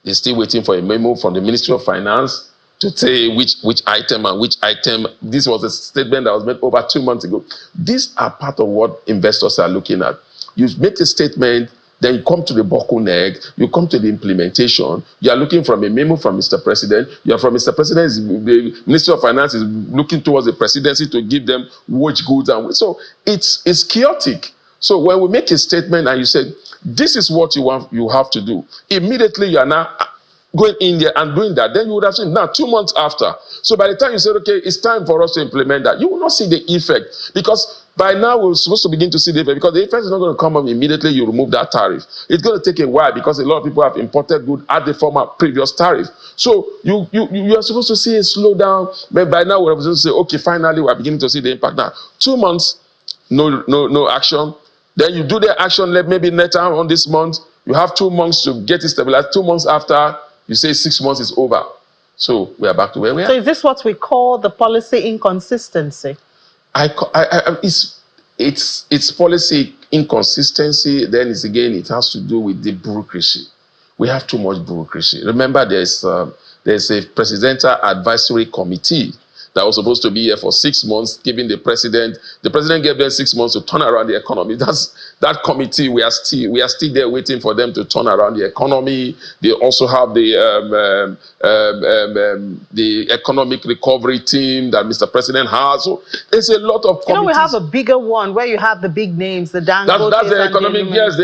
They're still waiting for a memo from the Ministry of Finance to say which item and which item. This was a statement that was made over 2 months ago. These are part of what investors are looking at. You make a statement, then you come to the bottleneck, you come to the implementation. You are looking from a memo from Mr. President. You are from Mr. President, the Ministry of Finance is looking towards the presidency to give them wage goods. And so it's chaotic. So when we make a statement and you say, this is what you have to do, immediately you are now going in there and doing that. Then you would have seen now 2 months after. So by the time you say, okay, it's time for us to implement that, you will not see the effect because by now we're supposed to begin to see the effect because the effect is not going to come up immediately you remove that tariff. It's going to take a while because a lot of people have imported goods at the former previous tariff. So you are supposed to see a slowdown, but by now we're supposed to say, okay, finally we're beginning to see the impact now. 2 months, no action. Then you do the action maybe later on this month. You have 2 months to get it stabilized. 2 months after, you say 6 months is over. So we are back to where we are. So is this what we call the policy inconsistency? It's policy inconsistency. Then it has to do with the bureaucracy. We have too much bureaucracy. Remember, there's a presidential advisory committee that was supposed to be here for 6 months, giving the president gave them 6 months to turn around the economy. That committee, we are still there waiting for them to turn around the economy. They also have the economic recovery team that Mr. President has. So there's a lot of committees. We have a bigger one where you have the big names, the Dangote. That's the economic, yes.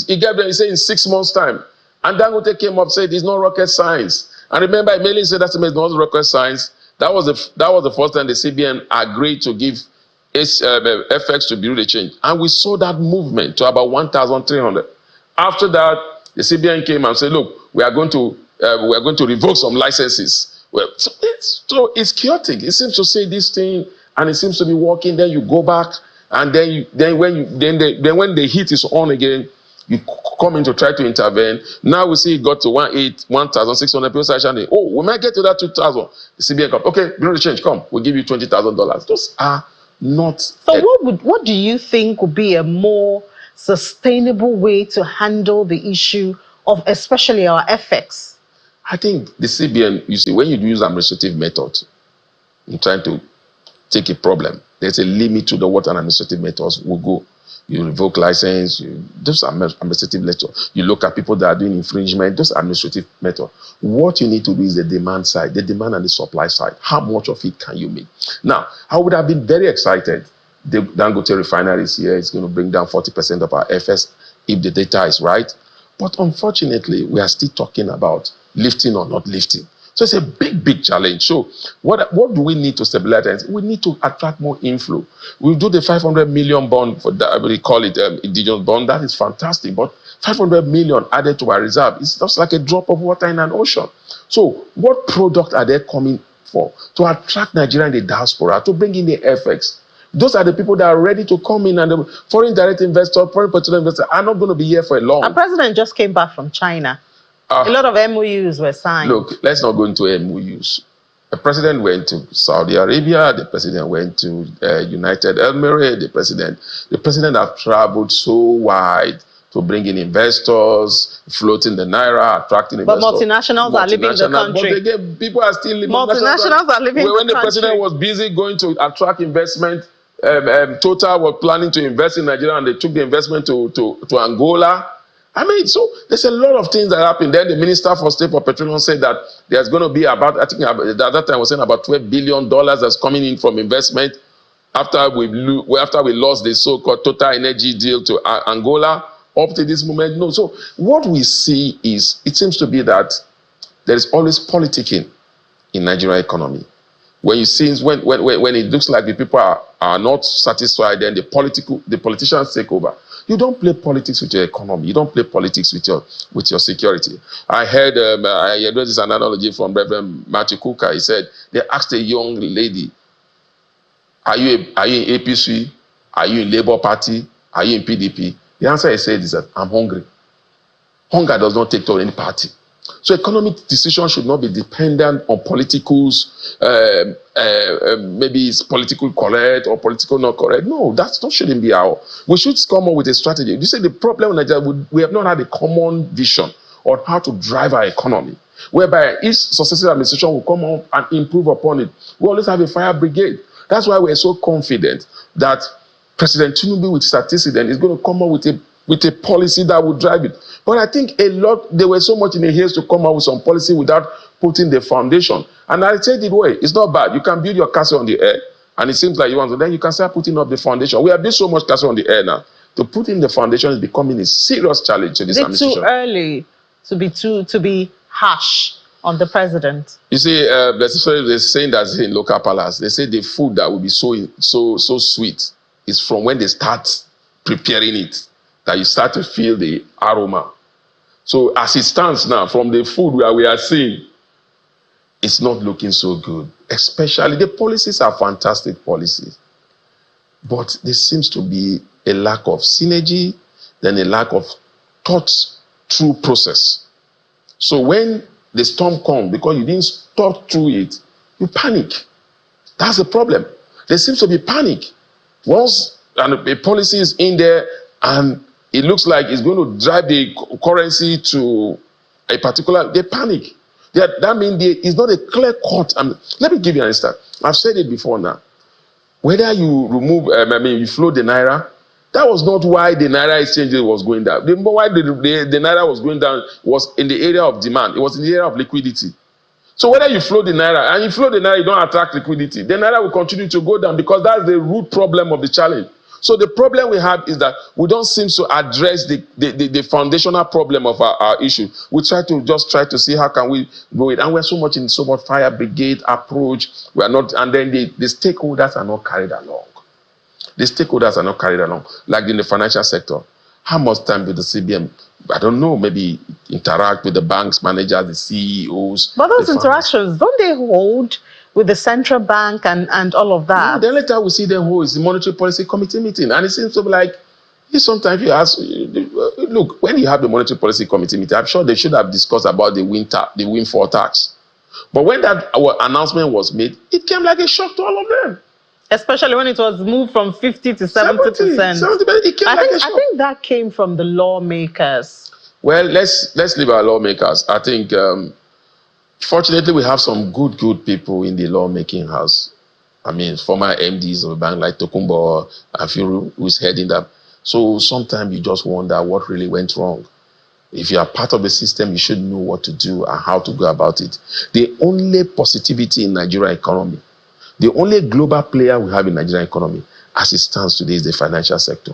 He gave them, he said in 6 months' time. And Dangote came up, said it's not rocket science. And remember, I mainly said that's not rocket science. That was the first time the CBN agreed to give FX to bureau de change. And we saw that movement to about 1,300. After that, the CBN came and said, look, we are going to revoke some licenses. Well, so it's chaotic. It seems to say this thing and it seems to be working. Then you go back and then when the heat is on again, you come in to try to intervene. Now we see it got to 1,600 people saying, oh, we might get to that 2,000. The CBN come, okay, bureau de change, come, we'll give you $20,000. Those are not. So what do you think would be a more sustainable way to handle the issue of especially our FX? I think the CBN, you see, when you use administrative method in trying to take a problem, there's a limit to what an administrative methods will go. You revoke license, those are administrative methods. You look at people that are doing infringement, those are administrative methods. What you need to do is the demand side, the demand and the supply side. How much of it can you make? Now, I would have been very excited. The Dangote refinery is here. It's going to bring down 40% of our FS if the data is right. But unfortunately, we are still talking about lifting or not lifting. So it's a big, big challenge. So what do we need to stabilize it? We need to attract more inflow. We'll do the 500 million bond for that. We call it indigenous bond. That is fantastic. But 500 million added to our reserve is just like a drop of water in an ocean. So what product are they coming for? To attract Nigeria in the diaspora, to bring in the FX. Those are the people that are ready to come in, and the foreign direct investors, foreign potential investors are not going to be here for a long. Our president just came back from China. A lot of MOUs were signed. Look, let's not go into MOUs. The president went to Saudi Arabia. The president went to United Emirates. The president have traveled so wide to bring in investors, floating the naira, attracting investors. But multinationals are leaving the country. But again, people are still leaving. Multinationals are leaving the country. When the president was busy going to attract investment, Total was planning to invest in Nigeria, and they took the investment to Angola. I mean, so there's a lot of things that happen. Then the Minister for State for Petroleum said that there's going to be about, I think at that time I was saying about $12 billion that's coming in from investment after we lost the so-called Total Energy deal to Angola. Up to this moment, no. So what we see is, it seems to be that there is always politicking in Nigerian economy. When you see, when it looks like the people are not satisfied, then the politicians take over. You don't play politics with your economy. You don't play politics with your security. I heard this analogy from Reverend Matthew Kuka. He said they asked a young lady, "Are you in APC? Are you in Labour Party? Are you in PDP?" The answer he said is that I'm hungry. Hunger does not take to any party. So economic decisions should not be dependent on politicals, maybe it's political correct or political not correct. No, that shouldn't be our. We should come up with a strategy. You say the problem in Nigeria, we have not had a common vision on how to drive our economy, whereby each successive administration will come up and improve upon it. We always have a fire brigade. That's why we're so confident that President Tinubu with statistics then is going to come up with a policy that will drive it. But I think they were so much in a haste to come up with some policy without putting the foundation. And I said it way, it's not bad. You can build your castle on the air, and it seems like you want to, then you can start putting up the foundation. We have built so much castle on the air now. To put in the foundation is becoming a serious challenge to this administration. Is it too early to be harsh on the president? You see, they're saying that in local palace, they say the food that will be so sweet is from when they start preparing it, that you start to feel the aroma. So as it stands now, from the food where we are seeing, it's not looking so good. Especially, the policies are fantastic policies, but there seems to be a lack of synergy, then a lack of thought through process. So when the storm comes, because you didn't thought through it, you panic. That's the problem. There seems to be panic. Once a policy is in there and it looks like it's going to drive the currency to a particular, they panic. That means it's not a clear cut. Let me give you an instance. I've said it before now. Whether you remove, you float the naira, that was not why the naira exchange rate was going down. Why the naira was going down was in the area of demand. It was in the area of liquidity. So whether you float the naira, and you float the naira, you don't attract liquidity, the naira will continue to go down, because that's the root problem of the challenge. So the problem we have is that we don't seem to address the foundational problem of our issue. We try to see how can we go it, and we're so much fire brigade approach. We are not, and then the stakeholders are not carried along. The stakeholders are not carried along, like in the financial sector. How much time do the CBN, I don't know, maybe interact with the banks, managers, the CEOs? But those interactions, don't they hold with the central bank and all of that? No, then later we see them hold is the Monetary Policy Committee meeting. And it seems to be like, sometimes you ask, look, when you have the Monetary Policy Committee meeting, I'm sure they should have discussed about the windfall tax. But when that announcement was made, it came like a shock to all of them. Especially when it was moved from 50 to 70%. 70%. It came I like think a shock. that came from the lawmakers. Well, let's leave our lawmakers. I think, fortunately, we have some good people in the lawmaking house. I mean, former MDs of a bank like Tokumbo, Afiru, who's heading that. So sometimes you just wonder what really went wrong. If you are part of the system, you should know what to do and how to go about it. The only positivity in Nigeria economy, the only global player we have in Nigerian economy, as it stands today, is the financial sector.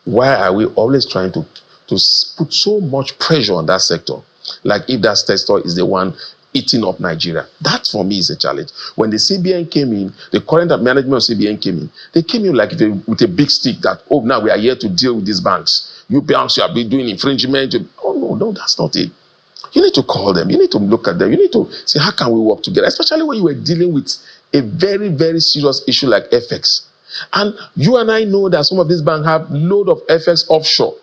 Why are we always trying to put so much pressure on that sector? Like if that sector is the one eating up Nigeria. That for me is a challenge. When the CBN came in, the current management of CBN came in, they came in like with a big stick that, oh, now we are here to deal with these banks. You banks, you have been doing infringement. Oh, no, that's not it. You need to call them. You need to look at them. You need to say, how can we work together? Especially when you were dealing with a very, very serious issue like FX. And you and I know that some of these banks have load of FX offshore.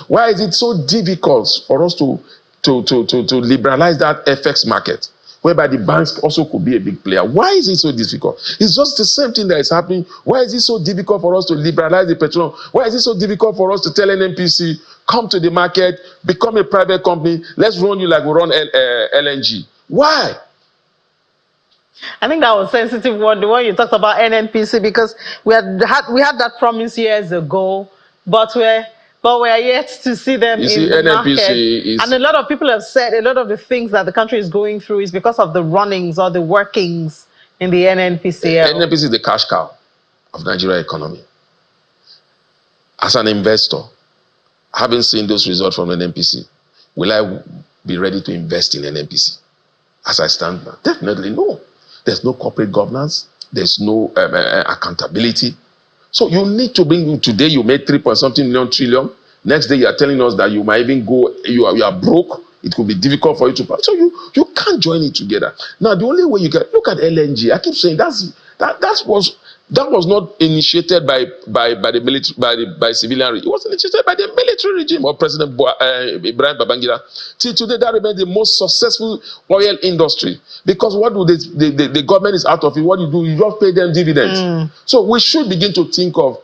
Why is it so difficult for us to liberalize that FX market, whereby the banks also could be a big player? Why is it so difficult? It's just the same thing that is happening. Why is it so difficult for us to liberalize the petroleum? Why is it so difficult for us to tell NNPC, come to the market, become a private company, let's run you like we run LNG? Why? I think that was sensitive one, the one you talked about NNPC, because we had that promise years ago, but we're yet to see them in the NNPC market. And a lot of people have said a lot of the things that the country is going through is because of the runnings or the workings in the NNPCL. NNPC is the cash cow of Nigeria economy. As an investor, having seen those results from NNPC, will I be ready to invest in NNPC as I stand now? Definitely no. There's no corporate governance. There's no accountability. So you need to bring, today you made 3.something trillion. Next day you are telling us that you might even go, you are broke. It could be difficult for you to, so you can't join it together. Now the only way you can, look at LNG. I keep saying that was not initiated by the military, by civilian. It was initiated by the military regime of President Ibrahim Babangida. Till today, that remains the most successful oil industry, because what do the government is out of it? What do? You just pay them dividends. So we should begin to think of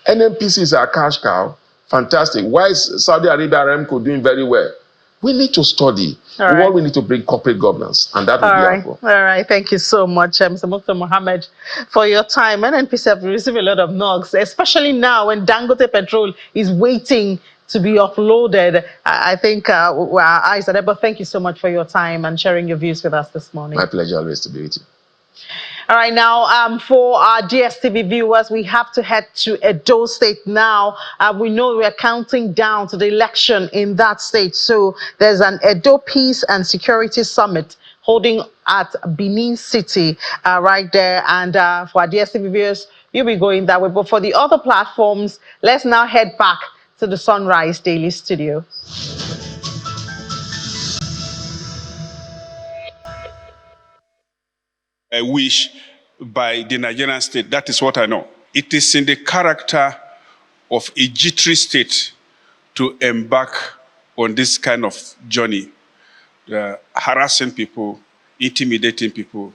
NNPC is our cash cow. Fantastic. Why is Saudi Arabia Aramco doing very well? We need to study. We need to bring corporate governance, and that will be helpful. All right. Thank you so much, Mr. Mukhtar Mohammed, for your time. NNPC have received a lot of knocks, especially now when Dangote Petrol is waiting to be uploaded. I think our eyes are there, but thank you so much for your time and sharing your views with us this morning. My pleasure always to be with you. All right, now for our DSTV viewers, we have to head to Edo State now. We know we're counting down to the election in that state. So there's an Edo Peace and Security Summit holding at Benin City right there. And for our DSTV viewers, you'll be going that way. But for the other platforms, let's now head back to the Sunrise Daily Studio. A wish by the Nigerian state. That is what I know. It is in the character of a jittery state to embark on this kind of journey, harassing people, intimidating people,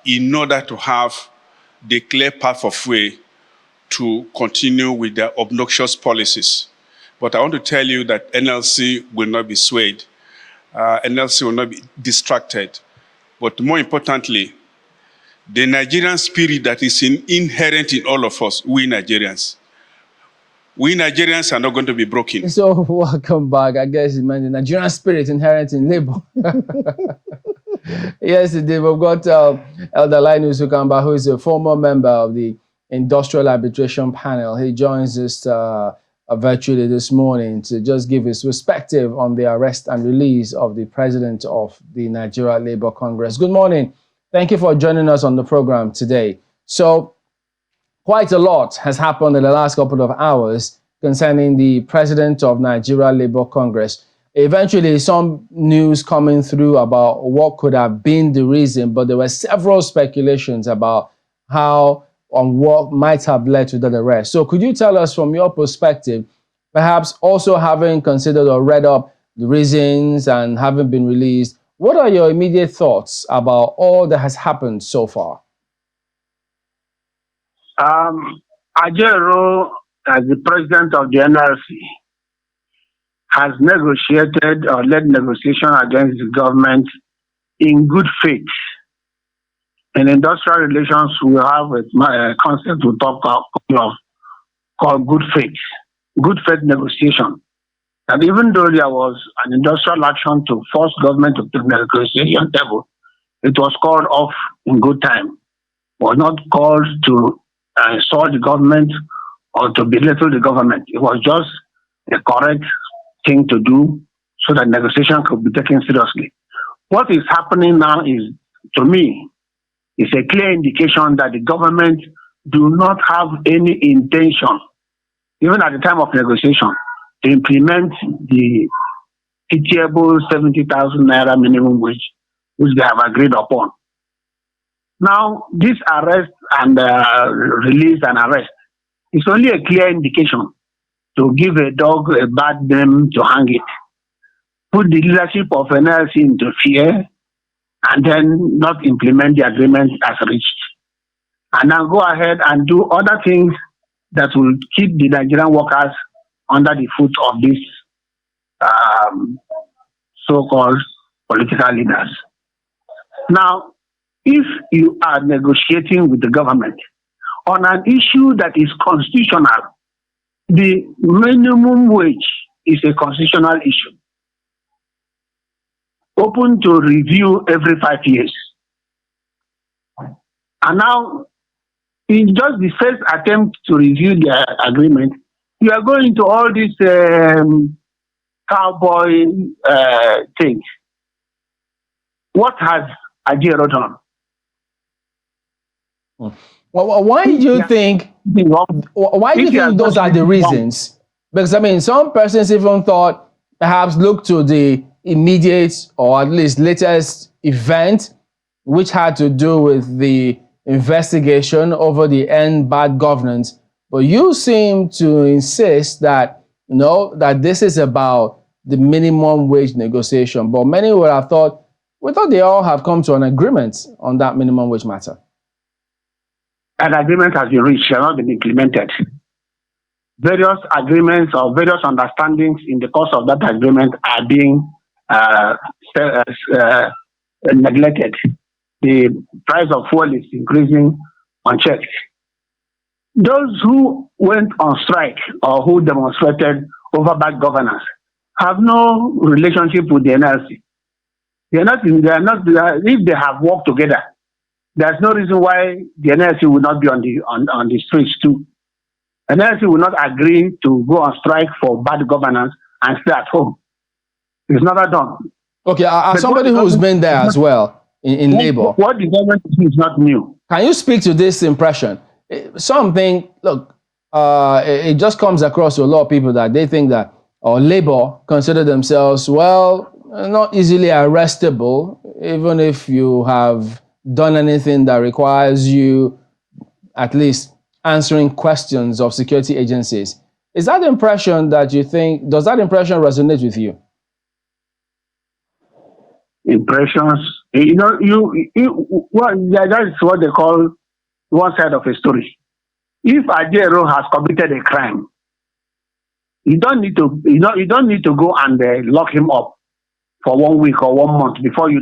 in order to have the clear path of way to continue with their obnoxious policies. But I want to tell you that NLC will not be swayed. NLC will not be distracted. But more importantly, the Nigerian spirit that is inherent in all of us, we Nigerians. We Nigerians are not going to be broken. So welcome back. I guess it meant the Nigerian spirit inherent in labor. Yes, indeed. We've got Elder Linus Ukamba, who is a former member of the Industrial Arbitration Panel. He joins us virtually this morning to just give his perspective on the arrest and release of the president of the Nigeria Labour Congress. Good morning. Thank you for joining us on the program today. So quite a lot has happened in the last couple of hours concerning the president of Nigeria Labour Congress. Eventually, some news coming through about what could have been the reason, but there were several speculations about how and what might have led to that arrest. So could you tell us from your perspective, perhaps also having considered or read up the reasons and having been released, what are your immediate thoughts about all that has happened so far? Ajero, as the president of the NLC, has negotiated or led negotiation against the government in good faith. In industrial relations, we have a concept we talk of called good faith negotiation. And even though there was an industrial action to force government to take the negotiation table, it was called off in good time. It was not called to insult the government or to belittle the government. It was just a correct thing to do so that negotiation could be taken seriously. What is happening now is, to me, is a clear indication that the government do not have any intention, even at the time of negotiation, to implement the pitiable 70,000 naira minimum wage, which they have agreed upon. Now, this arrest and release and arrest is only a clear indication to give a dog a bad name to hang it, put the leadership of NLC into fear, and then not implement the agreement as reached. And now go ahead and do other things that will keep the Nigerian workers under the foot of these so-called political leaders. Now, if you are negotiating with the government on an issue that is constitutional, the minimum wage is a constitutional issue, open to review every 5 years. And now, in just the first attempt to review the agreement, you are going to all these cowboy things. What has Ajero done? Well, why do you think? Why do you think those are the reasons? Because I mean, some persons even thought perhaps look to the immediate or at least latest event, which had to do with the investigation over the end bad governance. But you seem to insist that that this is about the minimum wage negotiation. But many would have thought, we thought they all have come to an agreement on that minimum wage matter. An agreement has been reached, has not been implemented. Various agreements or various understandings in the course of that agreement are being neglected. The price of fuel is increasing unchecked. Those who went on strike or who demonstrated over bad governance have no relationship with the NLC. If they have worked together, there's no reason why the NLC will not be on the streets too. NLC will not agree to go on strike for bad governance and stay at home. It's never done. Okay, as somebody who's been there as well in labor, what the government is not new. Can you speak to this impression? Some think, look, it just comes across to a lot of people that they think that labor consider themselves, well, not easily arrestable, even if you have done anything that requires you at least answering questions of security agencies. Is that the impression that you think, does that impression resonate with you? Impressions, that is what they call one side of a story. If Ajero has committed a crime, you don't need to go and lock him up for 1 week or 1 month before you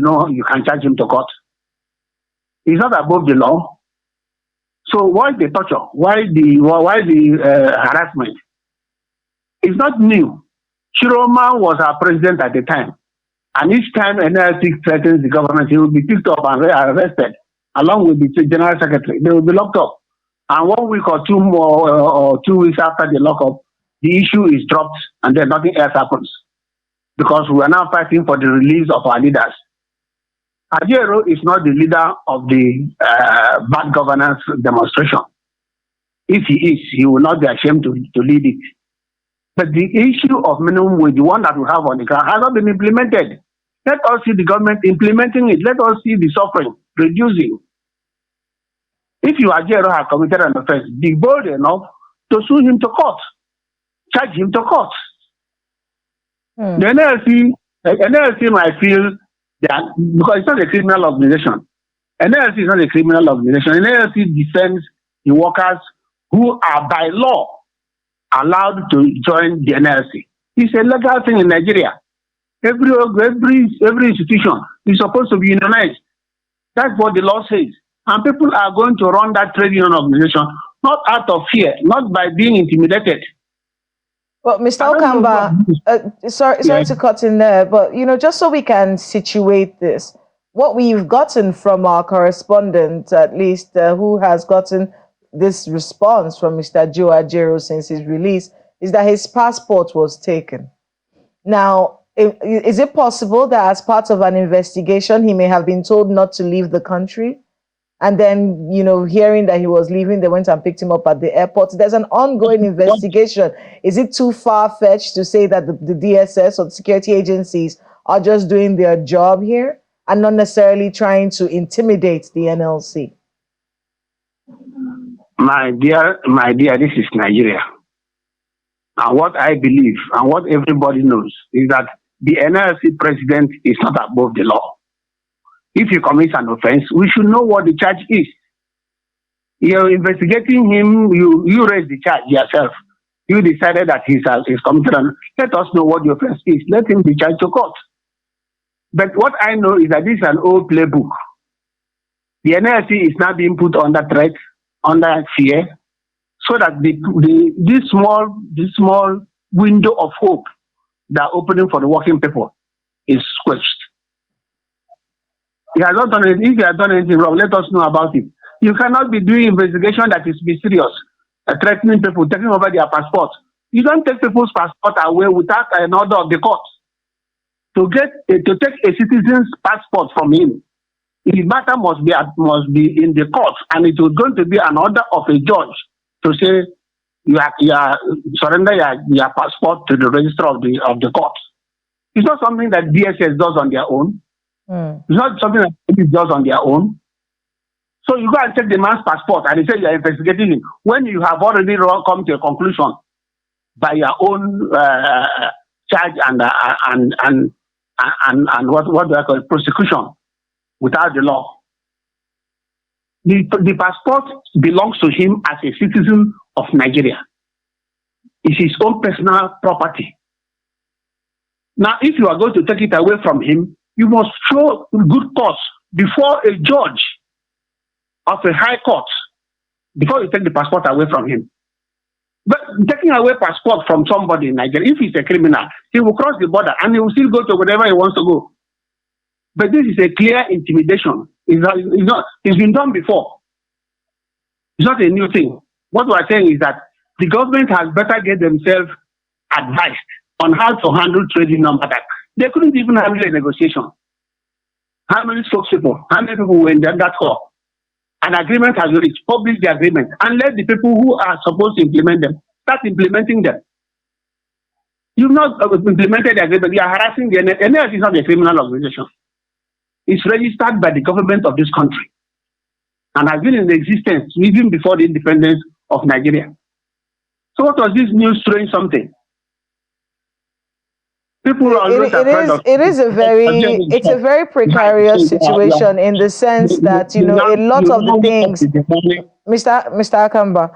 can charge him to court. He's not above the law. So why the torture? Why the harassment? It's not new. Chiroma was our president at the time. And each time NLC threatens the government, he will be picked up and arrested, along with the general secretary. They will be locked up. And 1 week or 2 more or 2 weeks after the lockup, the issue is dropped and then nothing else happens. Because we are now fighting for the release of our leaders. Ajero is not the leader of the bad governance demonstration. If he is, he will not be ashamed to lead it. But the issue of minimum wage, the one that we have on the ground, has not been implemented. Let us see the government implementing it. Let us see the suffering reducing. If you Ajero have committed an offense, be bold enough to sue him to court, charge him to court. The NLC might feel that because it's not a criminal organization. NLC is not a criminal organization. NLC defends the workers who are by law allowed to join the NLC. It's a legal thing in Nigeria. Every institution is supposed to be unionized. That's what the law says. And people are going to run that trade union organization, not out of fear, not by being intimidated. Well, Mr. Okamba, sorry to cut in there, but just so we can situate this, what we've gotten from our correspondent, at least who has gotten this response from Mr. Joe Ajero since his release, is that his passport was taken. Now, is it possible that as part of an investigation, he may have been told not to leave the country? And then, hearing that he was leaving, they went and picked him up at the airport. There's an ongoing investigation. Is it too far-fetched to say that the DSS or the security agencies are just doing their job here and not necessarily trying to intimidate the NLC? My dear, this is Nigeria. And what I believe and what everybody knows is that the NLC president is not above the law. If he commits an offense, we should know what the charge is. You're investigating him, you raise the charge yourself. You decided that he's committed an, let us know what the offense is. Let him be charged to court. But what I know is that this is an old playbook. The NLC is now being put under threat, under fear, so that this small window of hope that opening for the working people is squished. He has not done it. If he has done anything wrong, let us know about it. You cannot be doing investigation that is mysterious, threatening people, taking over their passports. You don't take people's passport away without an order of the court. To take a citizen's passport from him, the matter must be in the court, and it is going to be an order of a judge to say you surrender your passport to the register of the court. It's not something that DSS does on their own. It's not something that police does on their own. So you go and check the man's passport and they say you are investigating him when you have already come to a conclusion by your own charge and what do I call it, prosecution without the law. The passport belongs to him as a citizen of Nigeria. It's his own personal property. Now, if you are going to take it away from him, you must show good cause before a judge of a high court before you take the passport away from him. But taking away passport from somebody in Nigeria, if he's a criminal, he will cross the border and he will still go to wherever he wants to go. But this is a clear intimidation. It's been done before. It's not a new thing. What we are saying is that the government has better get themselves advised on how to handle trading number that. They couldn't even handle a negotiation. How many spokespeople, how many people were in that call? An agreement has reached, publish the agreement, and let the people who are supposed to implement them start implementing them. You've not implemented the agreement, you are harassing the NLC. NLC is not a criminal organization. It's registered by the government of this country and has been in existence even before the independence of Nigeria. So what was this new strange something? People are it's a very precarious situation in the sense that a lot of the things, Mr. Akamba,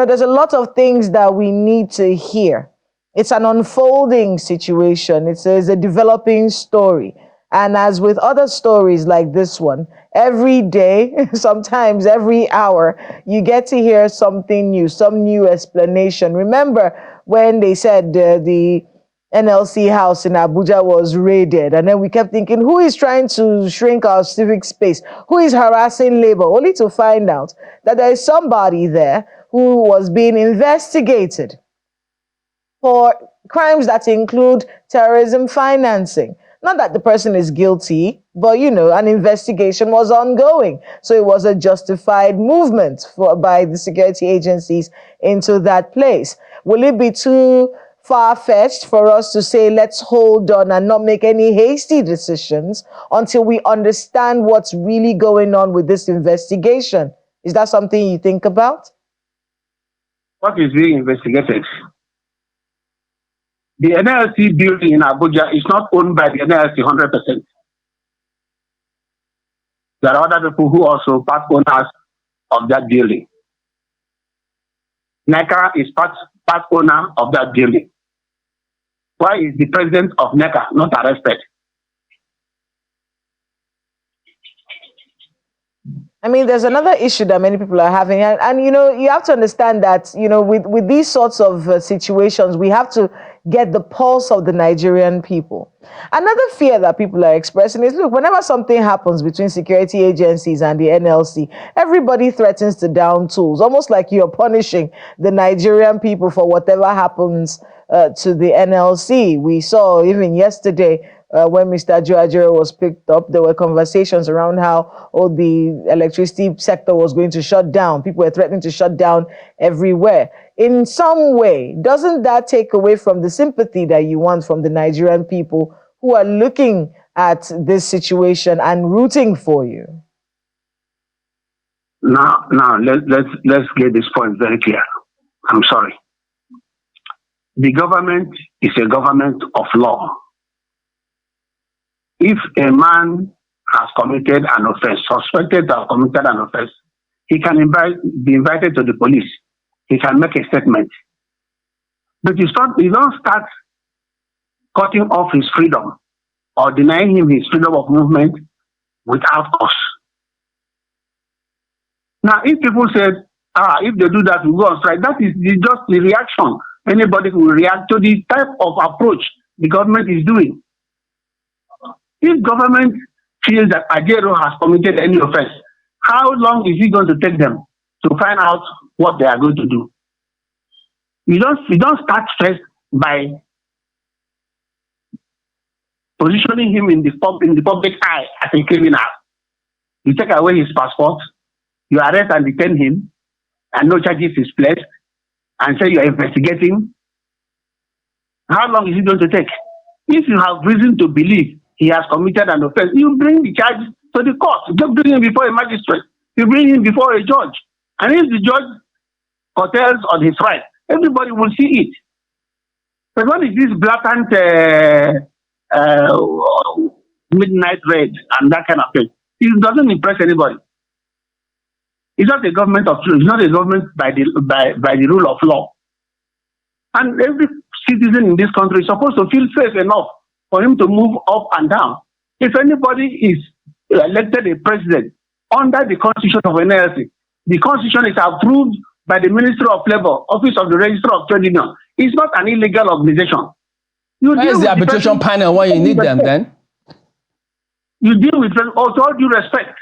there's a lot of things that we need to hear. It's an unfolding situation. It's a developing story. And as with other stories like this one, every day, sometimes every hour, you get to hear something new, some new explanation. Remember when they said the NLC house in Abuja was raided, and then we kept thinking, who is trying to shrink our civic space? Who is harassing labor? Only to find out that there is somebody there who was being investigated for crimes that include terrorism financing. Not that the person is guilty, but an investigation was ongoing. So it was a justified movement by the security agencies into that place. Will it be too far-fetched for us to say, let's hold on and not make any hasty decisions until we understand what's really going on with this investigation? Is that something you think about? What is being investigated? The NLC building in Abuja is not owned by the NLC 100%. There are other people who also part owners of that building. NECA is part owner of that building. Why is the president of NECA not arrested? I mean, there's another issue that many people are having, and you have to understand that with these sorts of situations, we have to get the pulse of the Nigerian people. Another fear that people are expressing is, look, whenever something happens between security agencies and the NLC, everybody threatens to down tools, almost like you're punishing the Nigerian people for whatever happens to the NLC. We saw even yesterday, when Mr. Joajero was picked up, there were conversations around how the electricity sector was going to shut down. People were threatening to shut down everywhere. In some way, doesn't that take away from the sympathy that you want from the Nigerian people who are looking at this situation and rooting for you? Now, let's get this point very clear. I'm sorry. The government is a government of law. If a man has committed an offense, suspected to have committed an offense, he can be invited to the police. He can make a statement. But you don't start cutting off his freedom or denying him his freedom of movement without cause. Now, if people said, if they do that, we go on strike, that is just the reaction. Anybody will react to the type of approach the government is doing. If government feels that Ajero has committed any offense, how long is it going to take them to find out what they are going to do? You don't start first by positioning him in the public eye as a criminal. You take away his passport, you arrest and detain him, and no charges is placed, and say you are investigating. How long is it going to take? If you have reason to believe he has committed an offense, you bring the charge to the court. Just bring him before a magistrate. You bring him before a judge. And if the judge curtails on his right, everybody will see it. But what is this blatant midnight raid and that kind of thing? It doesn't impress anybody. It's not a government of truth. It's not a government by the rule of law. And every citizen in this country is supposed to feel safe enough for him to move up and down. If anybody is elected a president under the constitution of NLC, the constitution is approved by the Ministry of Labor, Office of the Registrar of Trade Union. It's not an illegal organization. Where is the arbitration panel when you need them then? You deal with them with all due respect.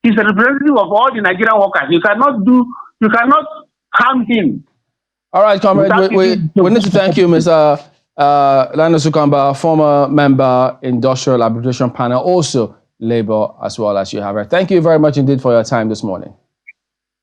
He's a representative of all the Nigerian workers. You cannot harm him. All right, comrade, we need to thank you, Mr. Linus Ukamba, former member, Industrial Arbitration Panel, also Labour as well as you have it. Thank you very much indeed for your time this morning.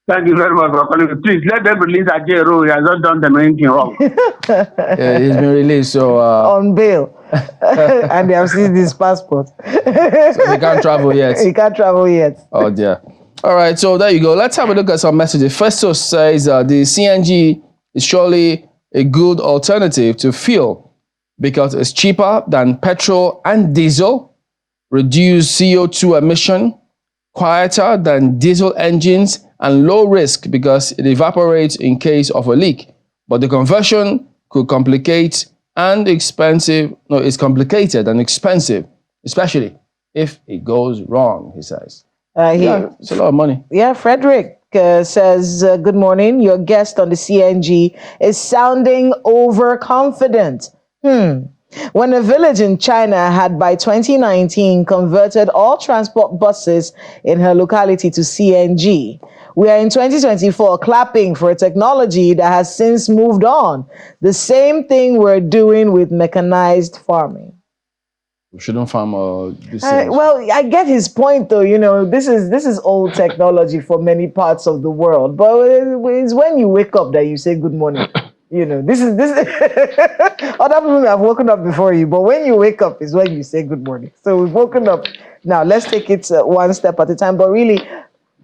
Thank you very much for calling. Please let them release Ajero. He has not done them anything wrong. Yeah, he's been released, so on bail, and they have seized his passport. So he can't travel yet. He can't travel yet. Oh dear. All right, so there you go. Let's have a look at some messages. Festus says the CNG is surely a good alternative to fuel because it's cheaper than petrol and diesel, reduce CO2 emission, quieter than diesel engines, and low risk because it evaporates in case of a leak. But the conversion could complicate and expensive. No, it's complicated and expensive, especially if it goes wrong, he says. It's a lot of money. Yeah, Frederick says, good morning. Your guest on the CNG is sounding overconfident. When a village in China had by 2019 converted all transport buses in her locality to CNG, we are in 2024 clapping for a technology that has since moved on. The same thing we're doing with mechanized farming. We shouldn't farm well, I get his point, though. This is old technology for many parts of the world, but it's when you wake up that you say good morning. This is other people have woken up before you, but when you wake up is when you say good morning. So we've woken up. Now let's take it one step at a time. But really,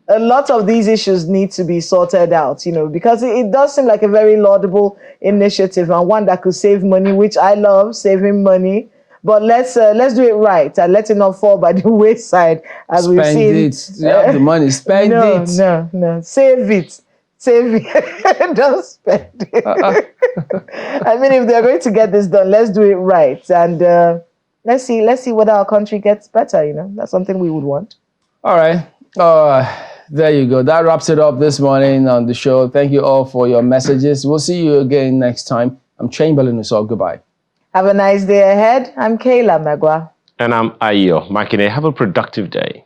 a lot of these issues need to be sorted out, because it does seem like a very laudable initiative and one that could save money, which I love, saving money. But let's do it right and let it not fall by the wayside as we've seen. Spend it. You have the money. Spend it. No. Save it. Save it. Don't spend it. I mean, if they're going to get this done, let's do it right. And let's see whether our country gets better. That's something we would want. All right. There you go. That wraps it up this morning on the show. Thank you all for your messages. We'll see you again next time. I'm Chamberlain Usol. Goodbye. Have a nice day ahead. I'm Kayla Magwa. And I'm Ayo Makine. Have a productive day.